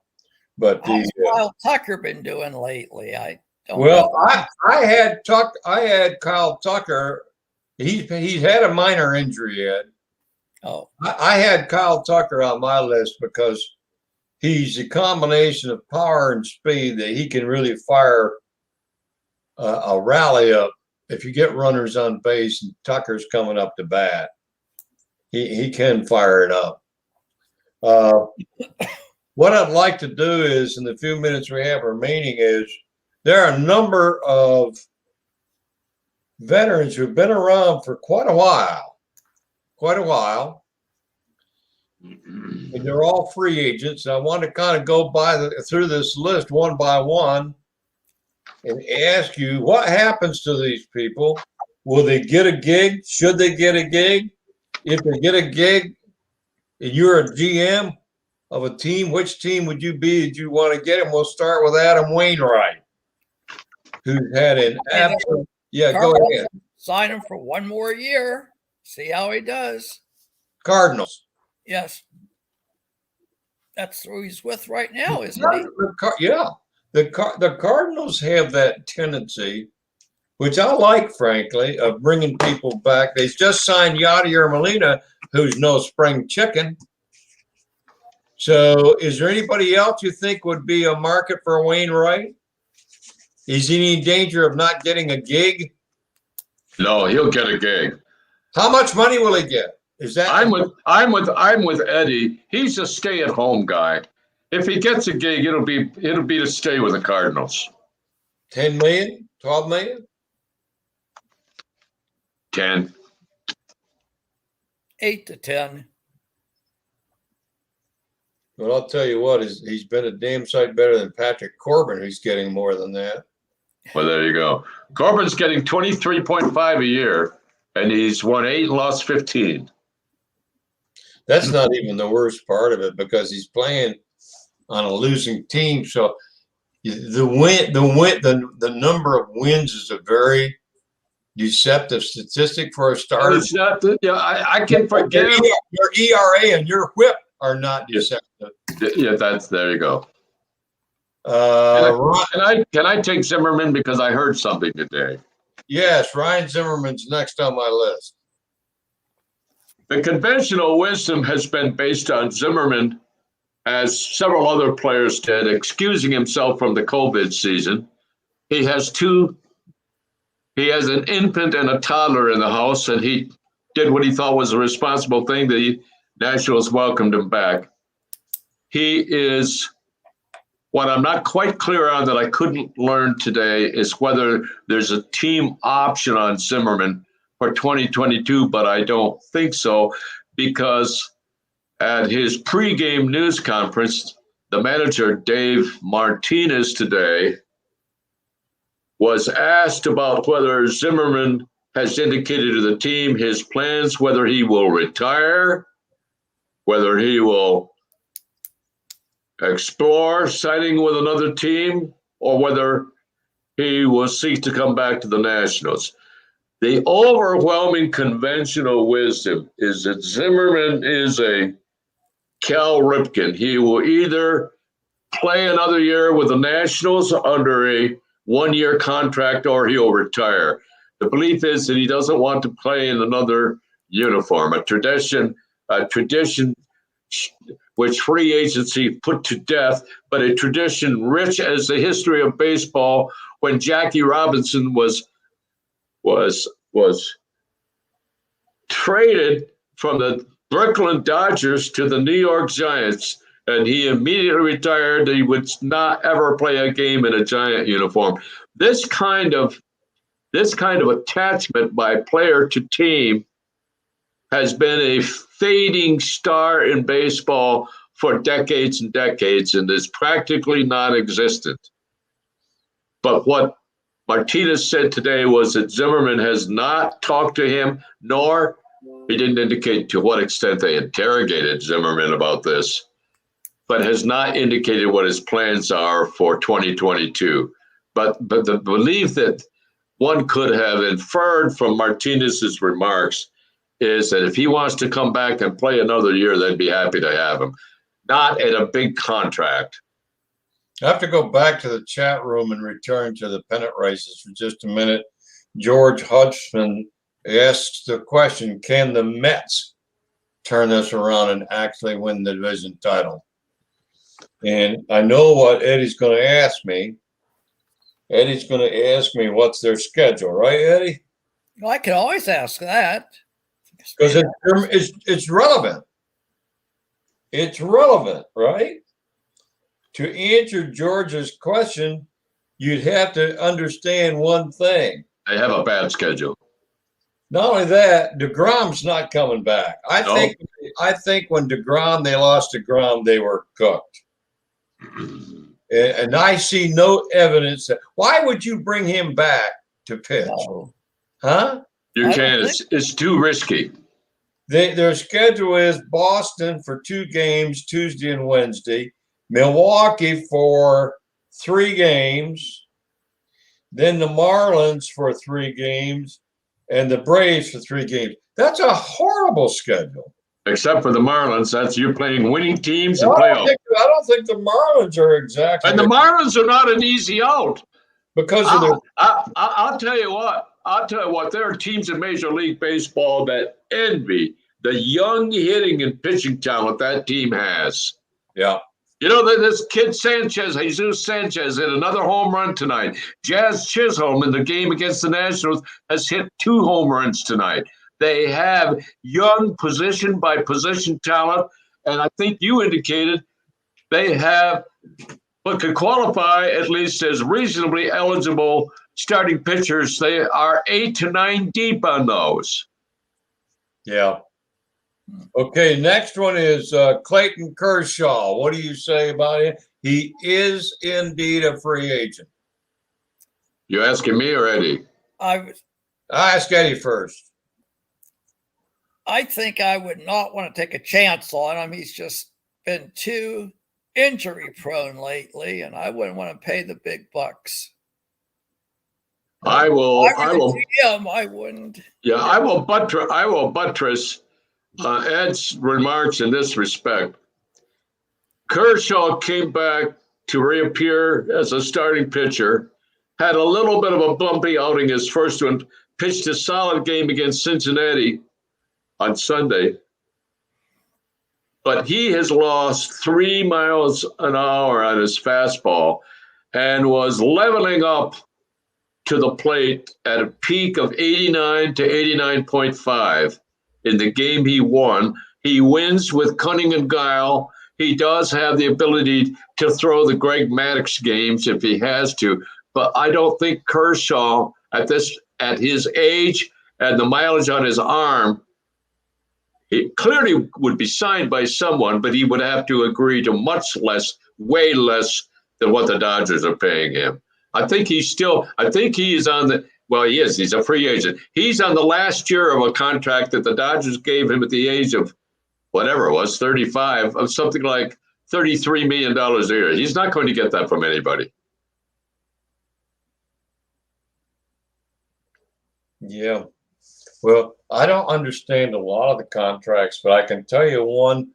But How's Kyle Tucker been doing lately? I don't well, know. I had Kyle Tucker. He's had a minor injury yet. Oh. I had Kyle Tucker on my list because he's a combination of power and speed that he can really fire a rally up if you get runners on base and Tucker's coming up to bat. He can fire it up. What I'd like to do is, in the few minutes we have remaining, is there are a number of veterans who've been around for quite a while. And they're all free agents. I want to kind of go through this list one by one and ask you, what happens to these people? Will they get a gig? Should they get a gig? If they get a gig and you're a GM, of a team, which team would you be? Did you want to get him? We'll start with Adam Wainwright, who's had an absolute. Yeah, go ahead. Sign him for one more year. See how he does. Cardinals. Yes. That's who he's with right now, isn't he? Yeah. The Cardinals have that tendency, which I like, frankly, of bringing people back. They just signed Yadier Molina, who's no spring chicken. So is there anybody else you think would be a market for Wainwright? Is he in danger of not getting a gig? No, he'll get a gig. How much money will he get? Is that I'm with Eddie. He's a stay-at-home guy. If he gets a gig, it'll be to stay with the Cardinals. 10 million, 12 million? 10. 8 to 10. Well, I'll tell you what, he's been a damn sight better than Patrick Corbin, who's getting more than that. Well, there you go. Corbin's getting 23.5 a year, and he's won 8 and lost 15. That's not even the worst part of it, because he's playing on a losing team. So the number of wins is a very deceptive statistic for a starter. It's not. I can forget your ERA and your WHIP are not deceptive. Yeah, there you go. Can I take Zimmerman because I heard something today? Yes, Ryan Zimmerman's next on my list. The conventional wisdom has been based on Zimmerman, as several other players did, excusing himself from the COVID season. He has an infant and a toddler in the house, and he did what he thought was a responsible thing. The Nationals welcomed him back. He is, what I'm not quite clear on that I couldn't learn today is whether there's a team option on Zimmerman for 2022, but I don't think so, because at his pregame news conference, the manager, Dave Martinez, today was asked about whether Zimmerman has indicated to the team his plans, whether he will retire, whether he will explore signing with another team, or whether he will seek to come back to the Nationals. The overwhelming conventional wisdom is that Zimmerman is a Cal Ripken. He will either play another year with the Nationals under a one-year contract, or he'll retire. The belief is that he doesn't want to play in another uniform, a tradition which free agency put to death, but a tradition rich as the history of baseball when Jackie Robinson was traded from the Brooklyn Dodgers to the New York Giants, and he immediately retired. He would not ever play a game in a Giant uniform. This kind of attachment by player to team has been a fading star in baseball for decades and decades, and is practically non-existent. But what Martinez said today was that Zimmerman has not talked to him, nor he didn't indicate to what extent they interrogated Zimmerman about this, but has not indicated what his plans are for 2022. But the belief that one could have inferred from Martinez's remarks is that if he wants to come back and play another year, they'd be happy to have him, not at a big contract. I have to go back to the chat room and return to the pennant races for just a minute. George Hudson asks the question, can the Mets turn this around and actually win the division title? And I know what Eddie's going to ask me. Eddie's going to ask me what's their schedule, right, Eddie? Well, I can always ask that. Because it's relevant. It's relevant, right? To answer George's question, you'd have to understand one thing. They have a bad schedule. Not only that, DeGrom's not coming back. I think when they lost DeGrom, they were cooked. And I see no evidence that. Why would you bring him back to pitch? No. Huh? You can't. It's too risky. Their schedule is Boston for 2 games, Tuesday and Wednesday, Milwaukee for 3 games, then the Marlins for 3 games, and the Braves for 3 games. That's a horrible schedule. Except for the Marlins, that's you're playing winning teams and I playoffs. don't think the Marlins are exactly. And the Marlins are not an easy out. Because of their. I'll tell you what. There are teams in Major League Baseball that envy the young hitting and pitching talent that team has. Yeah. You know, this kid Jesus Sanchez, hit another home run tonight. Jazz Chisholm in the game against the Nationals has hit 2 home runs tonight. They have young position by position talent, and I think you indicated they have what could qualify at least as reasonably eligible starting pitchers. They are 8 to 9 deep on those. Yeah. Okay, next one is Clayton Kershaw. What do you say about it? He is indeed a free agent. You asking me or Eddie? I ask Eddie first. I think I would not want to take a chance on him. He's just been too injury prone lately, and I wouldn't want to pay the big bucks. I will. I wouldn't. Yeah, I will buttress Ed's remarks in this respect. Kershaw came back to reappear as a starting pitcher, had a little bit of a bumpy outing his first one, pitched a solid game against Cincinnati on Sunday. But he has lost 3 miles an hour on his fastball and was leveling up to the plate at a peak of 89 to 89.5 in the game he won. He wins with cunning and guile. He does have the ability to throw the Greg Maddux games if he has to, but I don't think Kershaw at his age and the mileage on his arm, he clearly would be signed by someone, but he would have to agree to much less, way less than what the Dodgers are paying him. I think he is on the, well, he is, he's a free agent. He's on the last year of a contract that the Dodgers gave him at the age of whatever it was, 35, of something like $33 million a year. He's not going to get that from anybody. Yeah. Well, I don't understand a lot of the contracts, but I can tell you one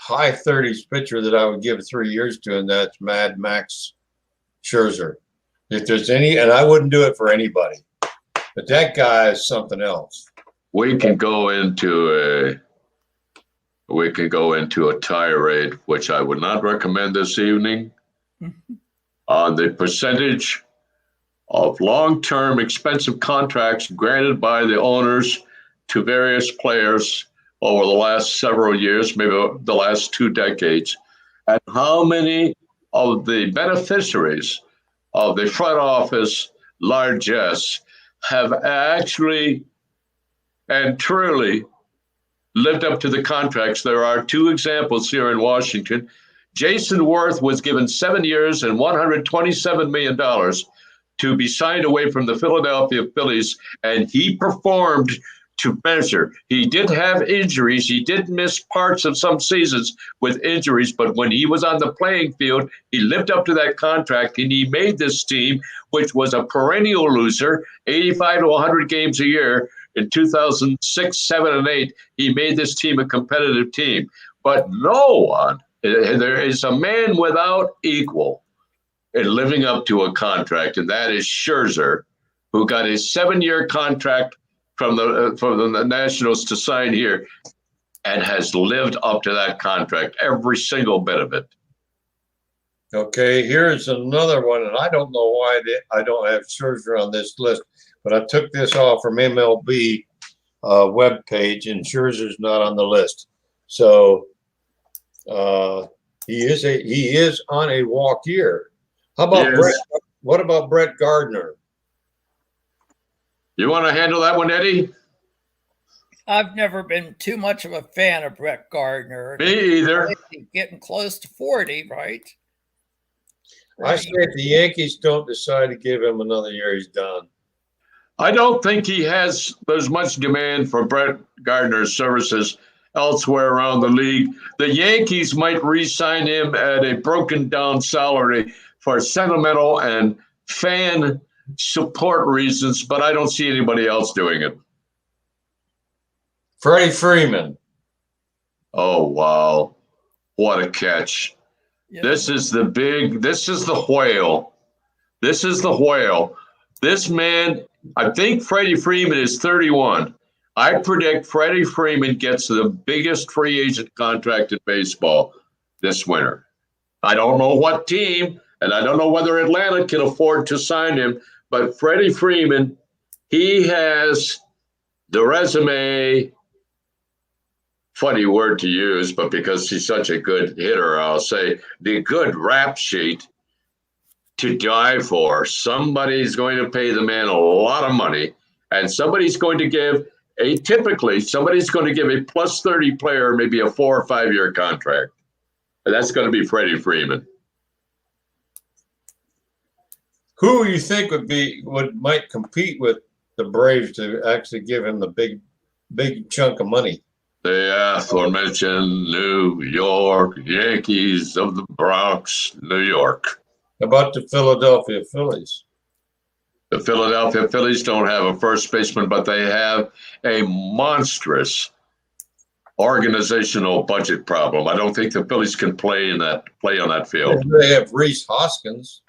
high 30s pitcher that I would give 3 years to, and that's Mad Max Scherzer. If there's any, and I wouldn't do it for anybody, but that guy is something else. We can go into a tirade, which I would not recommend this evening, on the percentage of long-term expensive contracts granted by the owners to various players over the last several years, maybe the last 2 decades, and how many of the beneficiaries of the front office largesse have actually and truly lived up to the contracts. There are 2 examples here in Washington. Jason Worth was given 7 years and $127 million to be signed away from the Philadelphia Phillies, and he performed to measure. He did have injuries. He did miss parts of some seasons with injuries, but when he was on the playing field, he lived up to that contract, and he made this team, which was a perennial loser, 85 to 100 games a year. In 2006, 7, and 8, he made this team a competitive team. But no one, there is a man without equal in living up to a contract, and that is Scherzer, who got a 7-year contract from the Nationals to sign here, and has lived up to that contract, every single bit of it. Okay, here's another one, and I don't know why I don't have Scherzer on this list, but I took this off from MLB webpage, and Scherzer's not on the list. So he is on a walk year. How about Yes. what about Brett Gardner? You want to handle that one, Eddie? I've never been too much of a fan of Brett Gardner. Me either. Getting close to 40, right? I say if the Yankees don't decide to give him another year, he's done. I don't think there's much demand for Brett Gardner's services elsewhere around the league. The Yankees might re-sign him at a broken down salary for sentimental and fan support reasons, but I don't see anybody else doing it. Freddie Freeman. Oh, wow. What a catch. Yeah. This is the whale. This is the whale. This man, I think Freddie Freeman is 31. I predict Freddie Freeman gets the biggest free agent contract in baseball this winter. I don't know what team, and I don't know whether Atlanta can afford to sign him, but Freddie Freeman, he has the resume, funny word to use, but because he's such a good hitter, I'll say the good rap sheet to die for. Somebody's going to pay the man a lot of money, and somebody's going to give a plus 30 player maybe a 4 or 5 year contract. And that's going to be Freddie Freeman. Who you think might compete with the Braves to actually give him the big chunk of money? The aforementioned New York Yankees of the Bronx, New York. How about the Philadelphia Phillies? The Philadelphia Phillies don't have a first baseman, but they have a monstrous organizational budget problem. I don't think the Phillies can play on that field. They have Reese Hoskins.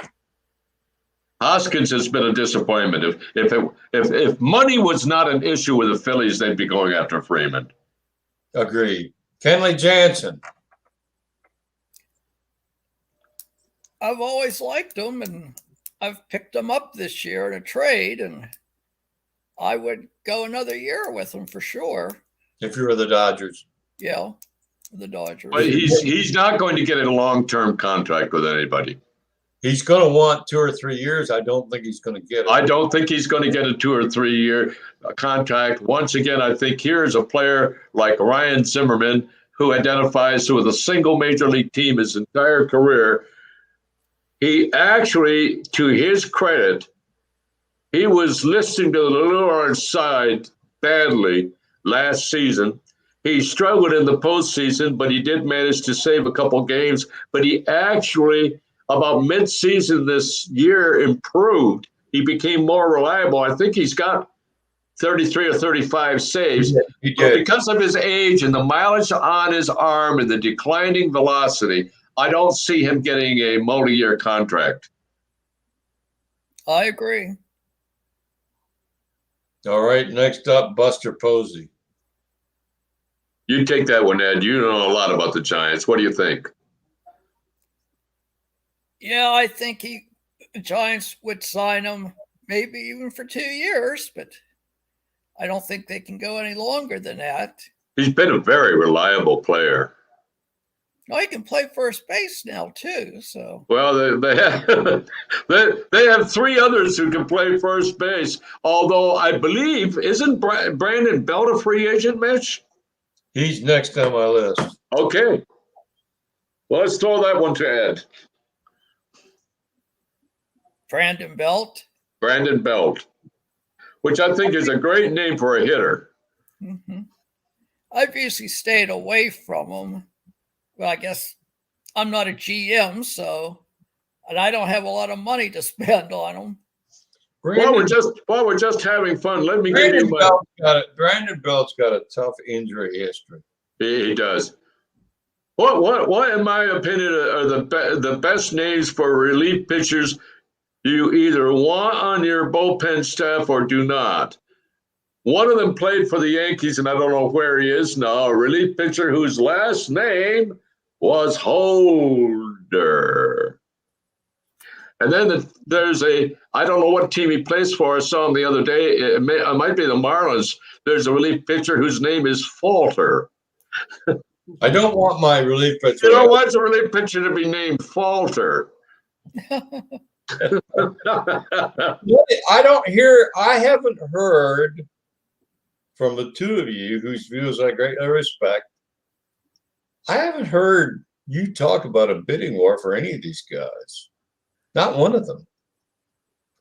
Hoskins has been a disappointment. If money was not an issue with the Phillies, they'd be going after Freeman. Agreed. Kenley Jansen. I've always liked him, and I've picked him up this year in a trade, and I would go another year with him for sure. If you were the Dodgers. Yeah, the Dodgers. But he's not going to get a long-term contract with anybody. He's going to want 2 or 3 years. I don't think he's going to get it. I don't think he's going to get a 2 or 3 year contract. Once again, I think here's a player like Ryan Zimmerman who identifies with a single major league team his entire career. He actually, to his credit, he was listening to the Lure side badly last season. He struggled in the postseason, but he did manage to save a couple games. But he actually, about mid-season this year, improved. He became more reliable. I think he's got 33 or 35 saves. He did. But because of his age and the mileage on his arm and the declining velocity, I don't see him getting a multi-year contract. I agree. All right, next up, Buster Posey. You take that one, Ed. You know a lot about the Giants. What do you think? Yeah, I think the Giants would sign him maybe even for 2 years, but I don't think they can go any longer than that. He's been a very reliable player. Oh, he can play first base now too. So well, they have 3 others who can play first base. Although I believe isn't Brandon Belt a free agent, Mitch? He's next on my list. Okay, well, let's throw that one to Ed. Brandon Belt, which I think is a great name for a hitter. Mm-hmm. I've usually stayed away from him. Well, I guess I'm not a GM, and I don't have a lot of money to spend on them. While we're just having fun, let me give you Brandon Belt's got a tough injury history. He does. What in my opinion are the best names for relief pitchers you either want on your bullpen staff or do not? One of them played for the Yankees, and I don't know where he is now, a relief pitcher whose last name was Holder. And then there's I don't know what team he plays for. I saw him the other day. It might be the Marlins. There's a relief pitcher whose name is Falter. I don't want my relief pitcher. You don't want a relief pitcher to be named Falter. I haven't heard from the two of you whose views I greatly respect. I haven't heard you talk about a bidding war for any of these guys. Not one of them.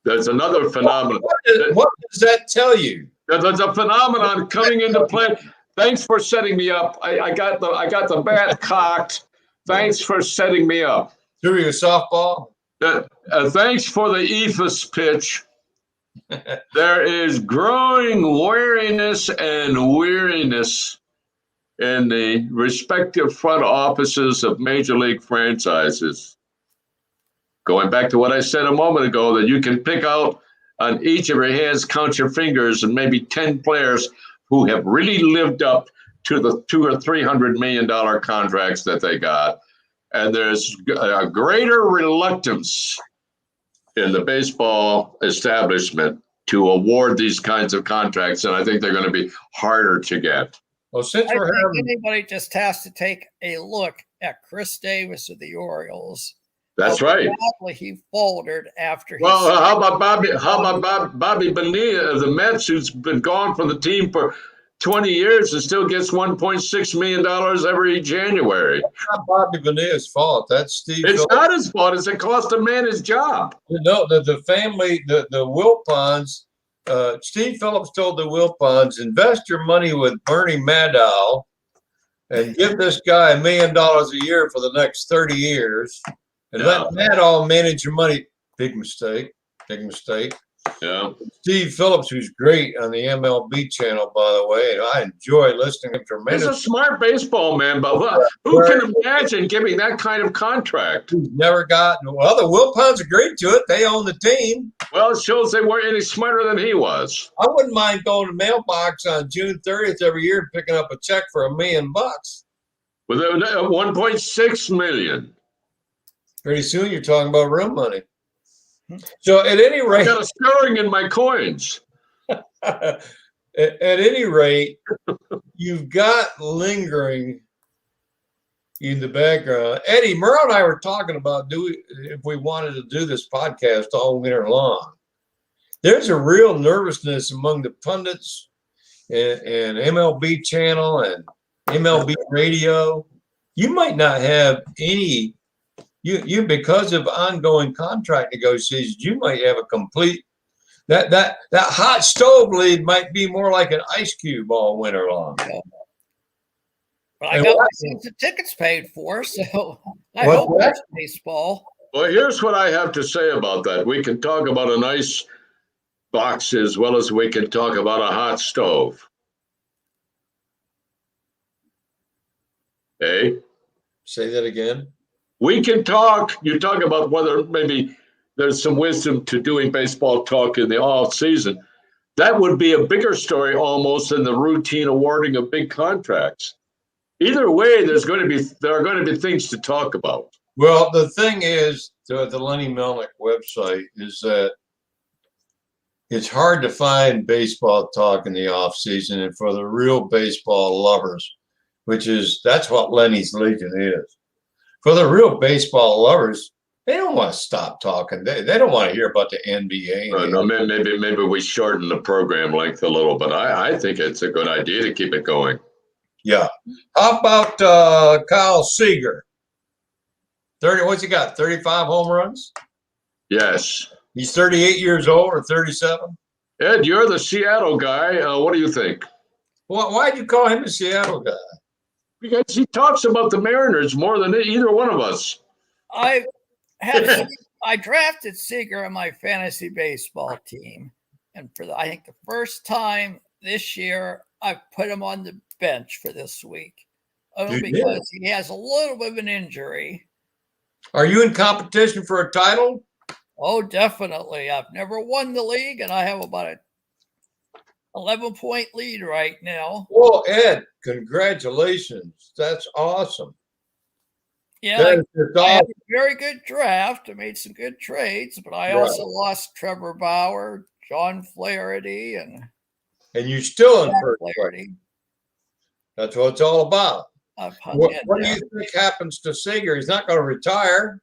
There's another phenomenon. What does that tell you? There's a phenomenon coming into play. Thanks for setting me up. I got the bat cocked. Thanks for setting me up. Threw you a softball? Thanks for the ephus pitch. There is growing wariness and weariness in the respective front offices of major league franchises. Going back to what I said a moment ago, that you can pick out on each of your hands, count your fingers, and maybe 10 players who have really lived up to the $200 or $300 million contracts that they got. And there's a greater reluctance in the baseball establishment to award these kinds of contracts, and I think they're going to be harder to get. Well, since I we're think having, anybody just has to take a look at Chris Davis of the Orioles. That's right. Badly he faltered after. Well, how about Bobby Bonilla of the Mets, who's been gone from the team for 20 years and still gets $1.6 million every January? it's not Bobby Bonilla's fault. That's Steve. It's Phillips. not his fault. It's it cost a man his job. No, the family, the Wilpons, Steve Phillips told the Wilpons, invest your money with Bernie Madoff and give this guy $1 million a year for the next 30 years and let Madoff manage your money. Big mistake. Big mistake. Yeah. Steve Phillips, who's great on the MLB channel, by the way, and I enjoy listening to him He's tremendously. a smart baseball man, but who can imagine giving that kind of contract? He's never gotten, well, the Wilpons agreed to it. They own the team. Well, it shows they weren't any smarter than he was. I wouldn't mind going to the mailbox on June 30th every year and picking up a check for $1 million. With 1.6 million. Pretty soon you're talking about real money. So at any I rate, got a stirring in my coins. at any rate, you've got lingering in the background. Eddie, Merle and I were talking about if we wanted to do this podcast all winter long. There's a real nervousness among the pundits and MLB channel and MLB radio. You might not have any. You because of ongoing contract negotiations, you might have a complete that hot stove lead might be more like an ice cube all winter long. But I got my season tickets paid for, so I hope there's baseball. Well, here's what I have to say about that. We can talk about an ice box as well as we can talk about a hot stove. Hey? Say that again. We can talk. You talk about whether maybe there's some wisdom to doing baseball talk in the off season. That would be a bigger story almost than the routine awarding of big contracts. Either way, there are going to be things to talk about. Well, the thing is, the Lenny Melnick website is that it's hard to find baseball talk in the off season, and for the real baseball lovers, that's what Lenny's Legion is. For the real baseball lovers, they don't want to stop talking. They don't want to hear about the NBA. No, maybe we shorten the program length a little, but I think it's a good idea to keep it going. Yeah. How about Kyle Seager? 30. What's he got? 35 home runs? Yes. He's 38 years old or 37? Ed, you're the Seattle guy. What do you think? Why'd you call him a Seattle guy? Because he talks about the Mariners more than either one of us. I drafted Seager on my fantasy baseball team, and I think the first time this year, I put him on the bench for this week, because he has a little bit of an injury. Are you in competition for a title? Oh, definitely. I've never won the league, and I have about a 11-point lead right now. Well, Ed, congratulations. That's awesome. Yeah, I had a very good draft. I made some good trades, but I also lost Trevor Bauer, John Flaherty, and you're still in first place. That's what it's all about. What do you think happens to Seager? He's not going to retire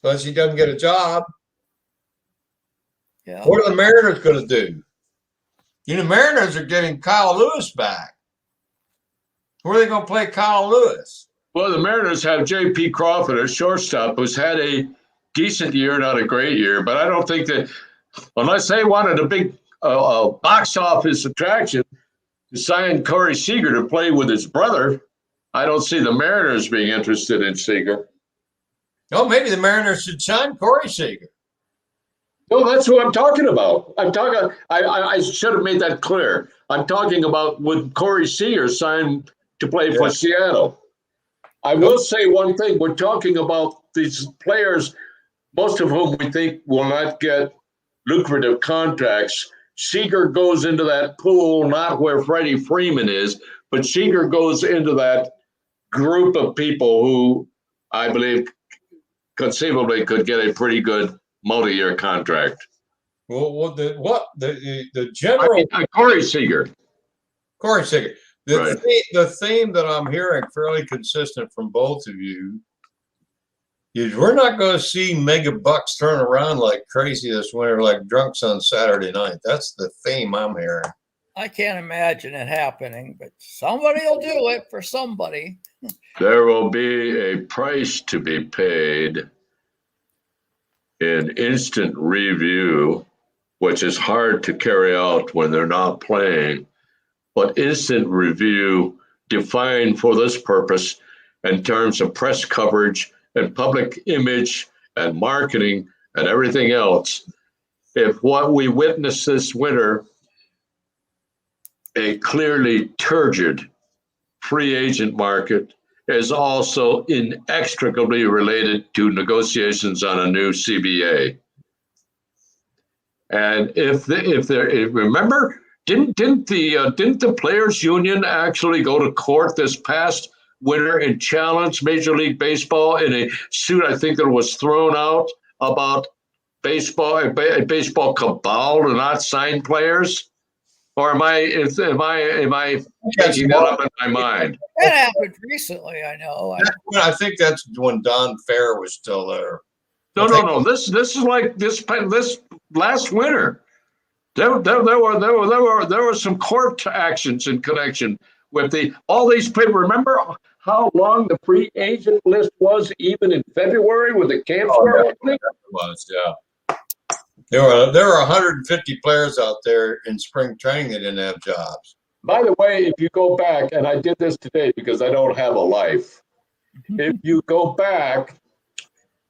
unless he doesn't get a job. Yeah. What are the Mariners going to do? The Mariners are getting Kyle Lewis back. Where are they going to play Kyle Lewis? Well, the Mariners have J.P. Crawford, a shortstop, who's had a decent year, not a great year. But I don't think that unless they wanted a big box office attraction to sign Corey Seager to play with his brother, I don't see the Mariners being interested in Seager. Oh, maybe the Mariners should sign Corey Seager. No, that's what I'm talking about. I should have made that clear. I'm talking about with Corey Seager signed to play for Seattle. I will say one thing. We're talking about these players, most of whom we think will not get lucrative contracts. Seager goes into that pool, not where Freddie Freeman is, but Seager goes into that group of people who I believe conceivably could get a pretty good multi-year contract. Well, the general Corey Seager. Corey Seager. Right. The theme that I'm hearing fairly consistent from both of you is we're not going to see mega bucks turn around like crazy this winter, like drunks on Saturday night. That's the theme I'm hearing. I can't imagine it happening, but somebody will do it for somebody. There will be a price to be paid in instant review, which is hard to carry out when they're not playing. But instant review defined for this purpose in terms of press coverage and public image and marketing and everything else. If what we witnessed this winter, a clearly turgid free agent market, is also inextricably related to negotiations on a new CBA. And if remember, didn't the players union actually go to court this past winter and challenge Major League Baseball in a suit I think that was thrown out about a baseball cabal to not sign players? Or am I taking that up in my mind? That happened recently, I know. I think that's when Don Fair was still there. No. This is like this last winter. There were some court actions in connection with all these people. Remember how long the free agent list was, even in February, with the camps were opening? It was, yeah. There were 150 players out there in spring training that didn't have jobs. By the way, if you go back, and I did this today because I don't have a life. If you go back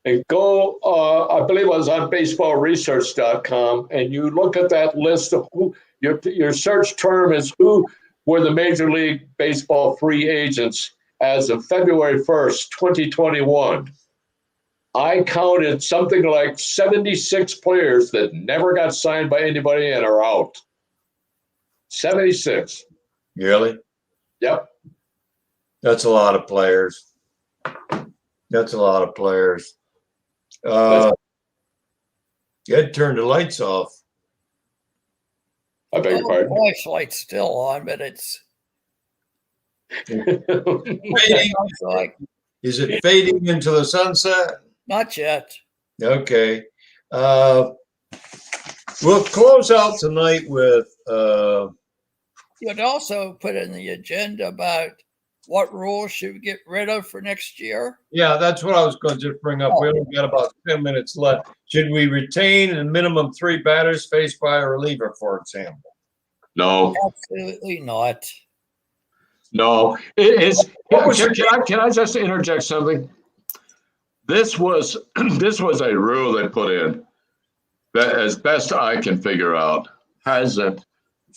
and go, I believe it was on baseballresearch.com, and you look at that list of who your search term is who were the Major League Baseball free agents as of February 1st, 2021. I counted something like 76 players that never got signed by anybody and are out. 76. Really? Yep. That's a lot of players. That's a lot of players. You had to turn the lights off. I beg your pardon. The flashlight's still on, but it's Is it fading into the sunset? not yet. Okay. We'll close out tonight with You'd also put in the agenda about what rules should we get rid of for next year. yeah, that's what I was going to just bring up. We only got about 10 minutes left. Should we retain a minimum 3 batters faced by a reliever, for example? No. Absolutely not. No. It is. Can I just interject something? This was a rule they put in that, as best I can figure out, hasn't.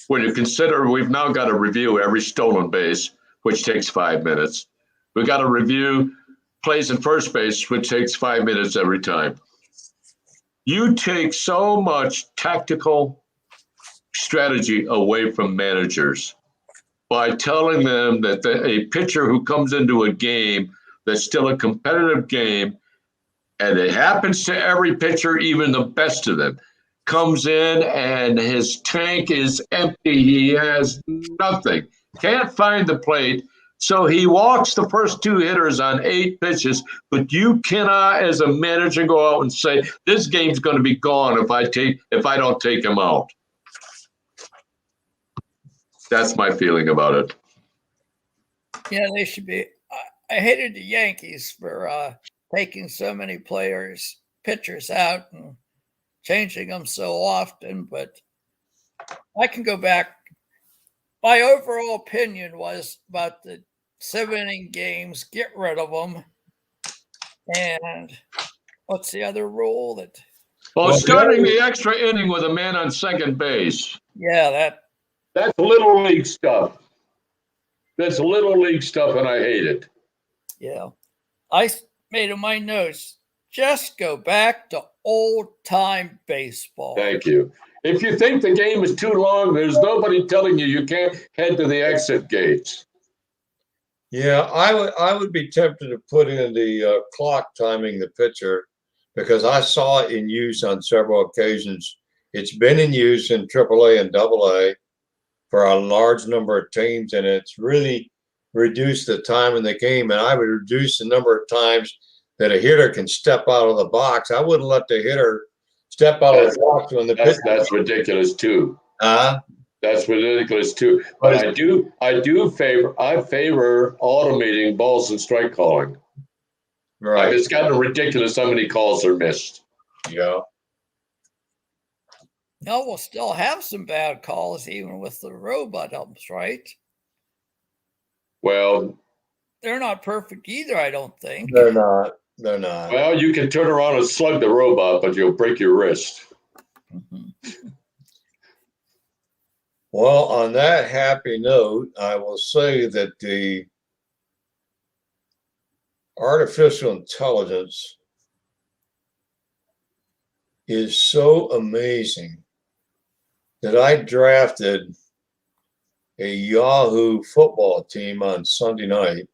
When you consider we've now got to review every stolen base, which takes 5 minutes. We've got to review plays in first base, which takes 5 minutes every time. You take so much tactical strategy away from managers by telling them that a pitcher who comes into a game that's still a competitive game, and it happens to every pitcher, even the best of them, comes in and his tank is empty. He has nothing, can't find the plate. So he walks the first 2 hitters on 8 pitches, but you cannot, as a manager, go out and say, this game's going to be gone if I don't take him out. That's my feeling about it. Yeah, they should be. I hated the Yankees for taking so many pitchers out and changing them so often, but I can go back. My overall opinion was about the 7-inning games, get rid of them. And what's the other rule that? Well, starting the extra inning with a man on second base. Yeah, that's little league stuff. That's little league stuff, and I hate it. Yeah. I made in my notes, just go back to old-time baseball. Thank you. If you think the game is too long, there's nobody telling you you can't head to the exit gates. Yeah, I would be tempted to put in the clock timing the pitcher, because I saw it in use on several occasions. It's been in use in AAA and AA for a large number of teams, and it's really reduced the time in the game. And I would reduce the number of times that a hitter can step out of the box. I wouldn't let the hitter step out of the box when the pitcher. That's ridiculous too. That's ridiculous too. But But I favor automating balls and strike calling. right. It's gotten ridiculous how many calls are missed. Yeah. No, we'll still have some bad calls even with the robot umps, right? Well, They're not perfect either, I don't think. They're not. They're not. well, you can turn around and slug the robot, but you'll break your wrist. Mhm. Well, on that happy note, I will say that the artificial intelligence is so amazing that I drafted a Yahoo football team on Sunday night.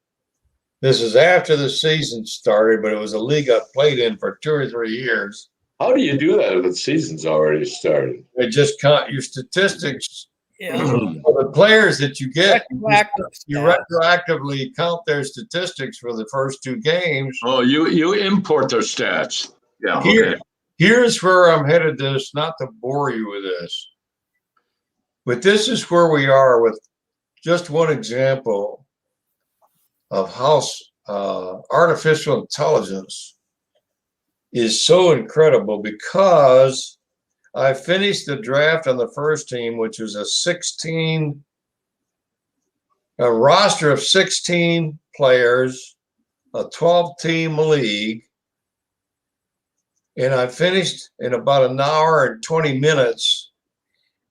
This is after the season started, but it was a league I played in for 2 or 3 years. How do you do that if the season's already started? It just count your statistics. Yeah. The players that you get, Retroactive you stats. retroactively count their statistics for the first 2 games. Oh, you import their stats. Yeah. Here, here's where I'm headed this, not to bore you with this, but this is where we are with just one example of how artificial intelligence is so incredible, because I finished the draft on the first team, which was a roster of 16 players, a 12-team league. And I finished in about an hour and 20 minutes.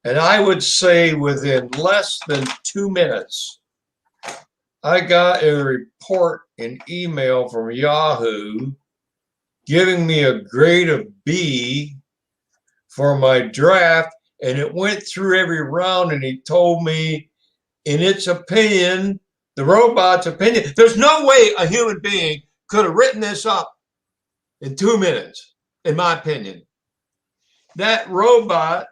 And I would say within less than 2 minutes, I got a report, an email from Yahoo giving me a grade of B for my draft. And it went through every round, and he told me, in its opinion, the robot's opinion, there's no way a human being could have written this up in 2 minutes, in my opinion. That robot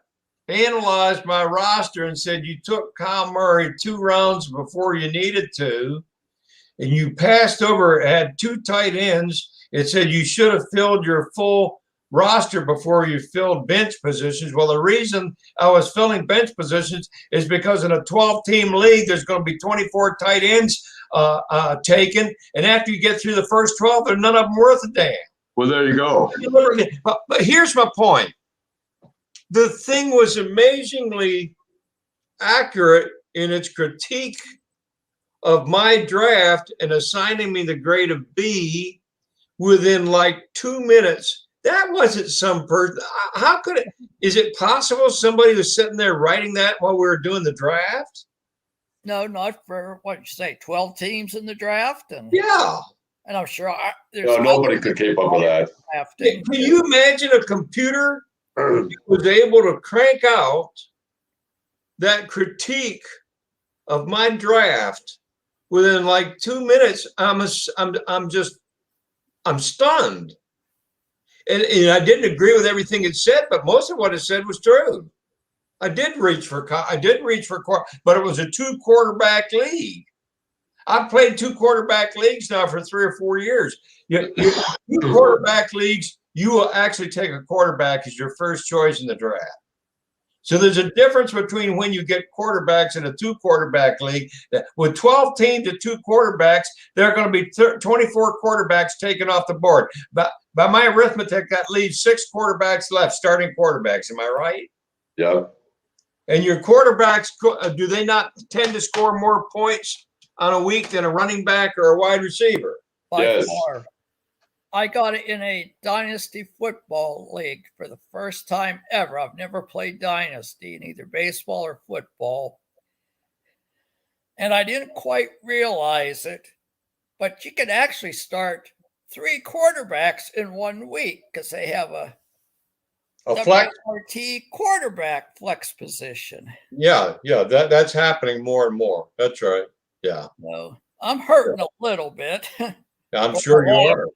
analyzed my roster and said, you took Kyle Murray 2 rounds before you needed to, and you passed over, had 2 tight ends. It said you should have filled your full roster before you filled bench positions. Well, the reason I was filling bench positions is because in a 12-team league, there's going to be 24 tight ends taken. And after you get through the first 12, there's none of them worth a damn. Well, there you go. But here's my point. The thing was amazingly accurate in its critique of my draft and assigning me the grade of B within like 2 minutes. That wasn't some person. How could it? Is it possible somebody was sitting there writing that while we were doing the draft? No, not for what you say, 12 teams in the draft, and Yeah. and I'm sure there's No, nobody could keep up with that. drafting. Can you imagine a computer was able to crank out that critique of my draft within like 2 minutes? I'm stunned. And I didn't agree with everything it said, but most of what it said was true. I did reach for, but it was a 2-quarterback league. I've played 2 quarterback leagues now for 3 or 4 years. 2 quarterback leagues, you will actually take a quarterback as your first choice in the draft. So there's a difference between when you get quarterbacks in a 2-quarterback league. With 12 teams and 2 quarterbacks, there are going to be 24 quarterbacks taken off the board. But by my arithmetic, that leaves 6 quarterbacks left, starting quarterbacks. Am I right? Yep. And your quarterbacks, do they not tend to score more points on a week than a running back or a wide receiver? By far. I got it in a dynasty football league for the first time ever. I've never played dynasty in either baseball or football. And I didn't quite realize it, but you can actually start 3 quarterbacks in 1 week because they have a flex WRT quarterback flex position. Yeah, that's happening more and more. That's right. Yeah. So I'm hurting a little bit. I'm sure you are.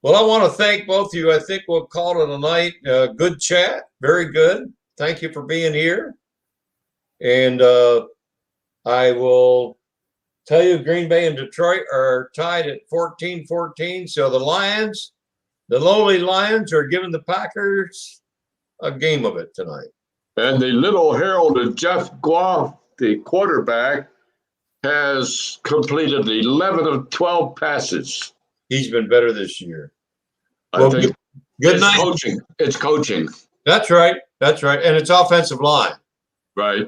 Well, I want to thank both of you. I think we'll call it a night. Good chat. Very good. Thank you for being here. And I will tell you, Green Bay and Detroit are tied at 14-14. So the lowly Lions, are giving the Packers a game of it tonight. And the little heralded Jeff Guaff, the quarterback, has completed 11 of 12 passes. He's been better this year. I think good night. Coaching. It's coaching. That's right. That's right. And it's offensive line. Right.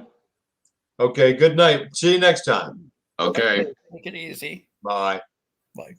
Okay. Good night. See you next time. Okay. Take it easy. Bye. Bye.